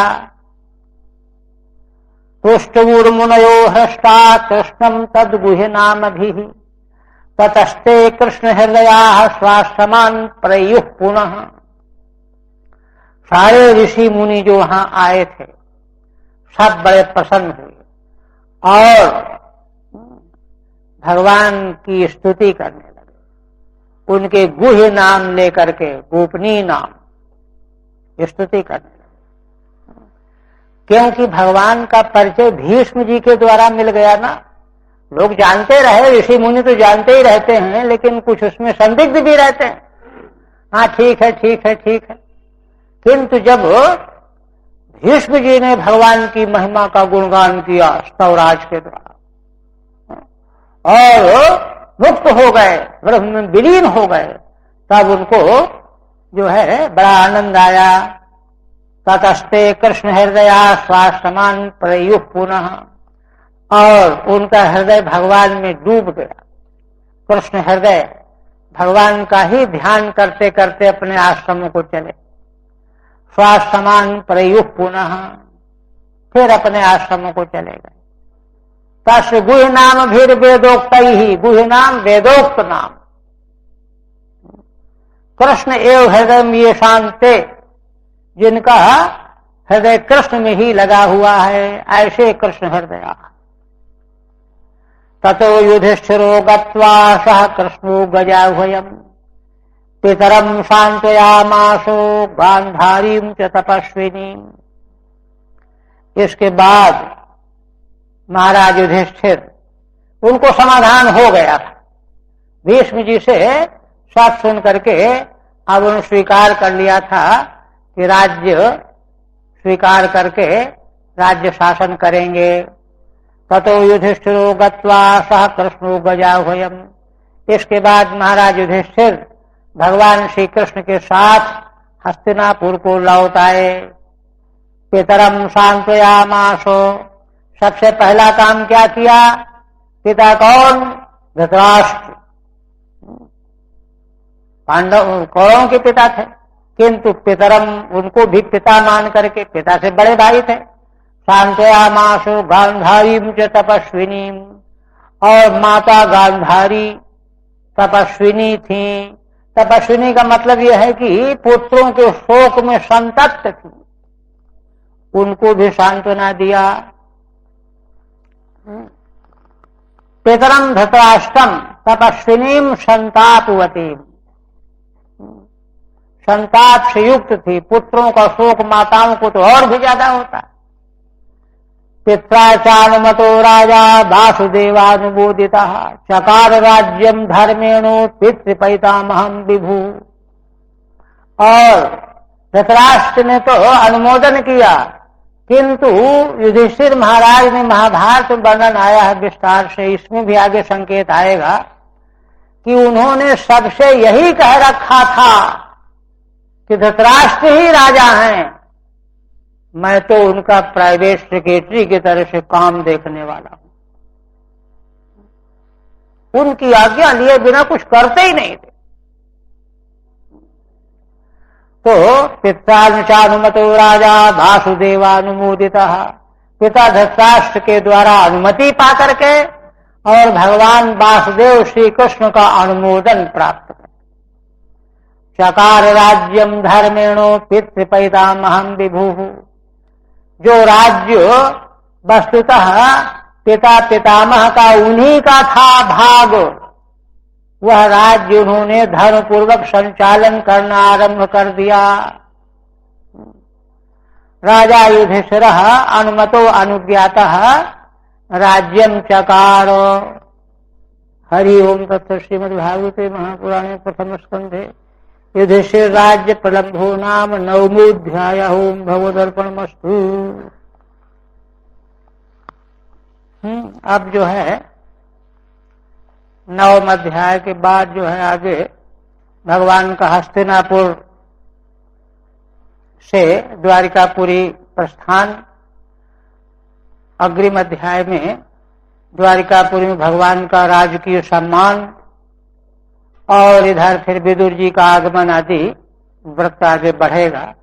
तुष्टूर्मुनयो हृष्टा कृष्णम तद्गुह्य नाम भी ततस्ते कृष्ण हृदया स्वास्थमान प्रयुः पुनः। सारे ऋषि मुनि जो वहां आए थे सब बड़े प्रसन्न हुए और भगवान की स्तुति करने लगे, उनके गुह्य नाम लेकर के, गोपनीय नाम स्तुति करने लगे। क्योंकि भगवान का परिचय भीष्म जी के द्वारा मिल गया ना। लोग जानते रहे, ऋषि मुनि तो जानते ही रहते हैं, लेकिन कुछ उसमें संदिग्ध भी रहते हैं, हाँ ठीक है ठीक है ठीक है। किंतु जब भीष्म जी ने भगवान की महिमा का गुणगान किया स्तवराज के द्वारा और मुक्त हो गए, ब्रह्म में विलीन हो गए, तब उनको जो है बड़ा आनंद आया। ततस्ते कृष्ण हृदया स्वास्थमान प्रयुः पुनः, और उनका हृदय भगवान में डूब गया। कृष्ण हृदय भगवान का ही ध्यान करते करते अपने आश्रमों को चले। स्वास्थमान प्रयुः पुनः, फिर अपने आश्रमों को चले गए। तस् गुह्य नाम भीर वेदोक्त ही, गुह्य नाम वेदोक्त नाम। कृष्ण एव हृदय में ये शांते, जिनका हृदय कृष्ण में ही लगा हुआ है, ऐसे कृष्ण हृदय। ततो युधिष्ठिरो गत्वा सह कृष्णो गजाह्वयम् पितरम शांतयामासो गांधारीं च तपस्विनीं। इसके बाद महाराज युधिष्ठिर, उनको समाधान हो गया था भीष्म जी से, सब सुन करके अब उन्होंने स्वीकार कर लिया था कि राज्य स्वीकार करके राज्य शासन करेंगे। ततो युधिष्ठिरो गत्वा सह कृष्णो गजाह्वयम्। इसके बाद महाराज युधिष्ठिर भगवान श्री कृष्ण के साथ हस्तिनापुर को लौट आए। पितरम सांत्वयामासो, सबसे पहला काम क्या किया? पिता कौन? धृतराष्ट्र। पांडव कौरवों के पिता थे, किंतु पितरम, उनको भी पिता मान करके, पिता से बड़े भाई थे। सांत्वयामासो गांधारीं च तपस्विनीं, और माता गांधारी तपस्विनी थी। तपस्विनी का मतलब यह है कि पुत्रों के शोक में संतप्त थी, उनको भी सांत्वना दिया। पितरम धृतराष्ट्रम तपस्विनीं संतापवतीं, संताप से युक्त थी। पुत्रों का शोक माताओं को तो और भी ज्यादा होता। पित्राचानुमतो राजा वासुदेवानुमोदितः, चकार राज्यम धर्मेणो पितृपैतामहं विभु। और धृतराष्ट्र ने तो अनुमोदन किया, किंतु युधिष्ठिर महाराज ने, महाभारत में वर्णन आया है विस्तार से, इसमें भी आगे संकेत आएगा कि उन्होंने सबसे यही कह रखा था कि धृतराष्ट्र ही राजा हैं, मैं तो उनका प्राइवेट सेक्रेटरी की तरह से काम देखने वाला हूं। उनकी आज्ञा लिए बिना कुछ करते ही नहीं थे। तो पित्रानुमतो राजा वासुदेवानुमोदितः, पिता धृतराष्ट्र के द्वारा अनुमति पाकर के और भगवान वासुदेव श्री कृष्ण का अनुमोदन प्राप्त कर, चकार राज्यम धर्मेणो पितृपैतामहं विभुः, जो राज्य वस्तुतः पिता पितामह का उन्हीं का था भाग, वह राज्य उन्होंने धर्म पूर्वक संचालन करना आरंभ कर दिया। राजा युधिष्ठिरः अनुमतो अनुज्ञातः राज्यम चकार। हरि ओम तत्सत्। श्रीमद्भागवते महापुराणे प्रथम स्कंधे युधिष्ठिर राज्य प्रलंभो नाम नवमोऽध्यायः। ओम भगवदर्पणमस्तु। अब जो है नवम अध्याय के बाद जो है आगे भगवान का हस्तिनापुर से द्वारिकापुरी प्रस्थान। अग्रिम अध्याय में द्वारिकापुरी में भगवान का राजकीय सम्मान और इधर फिर विदुर जी का आगमन आदि व्रत आगे बढ़ेगा।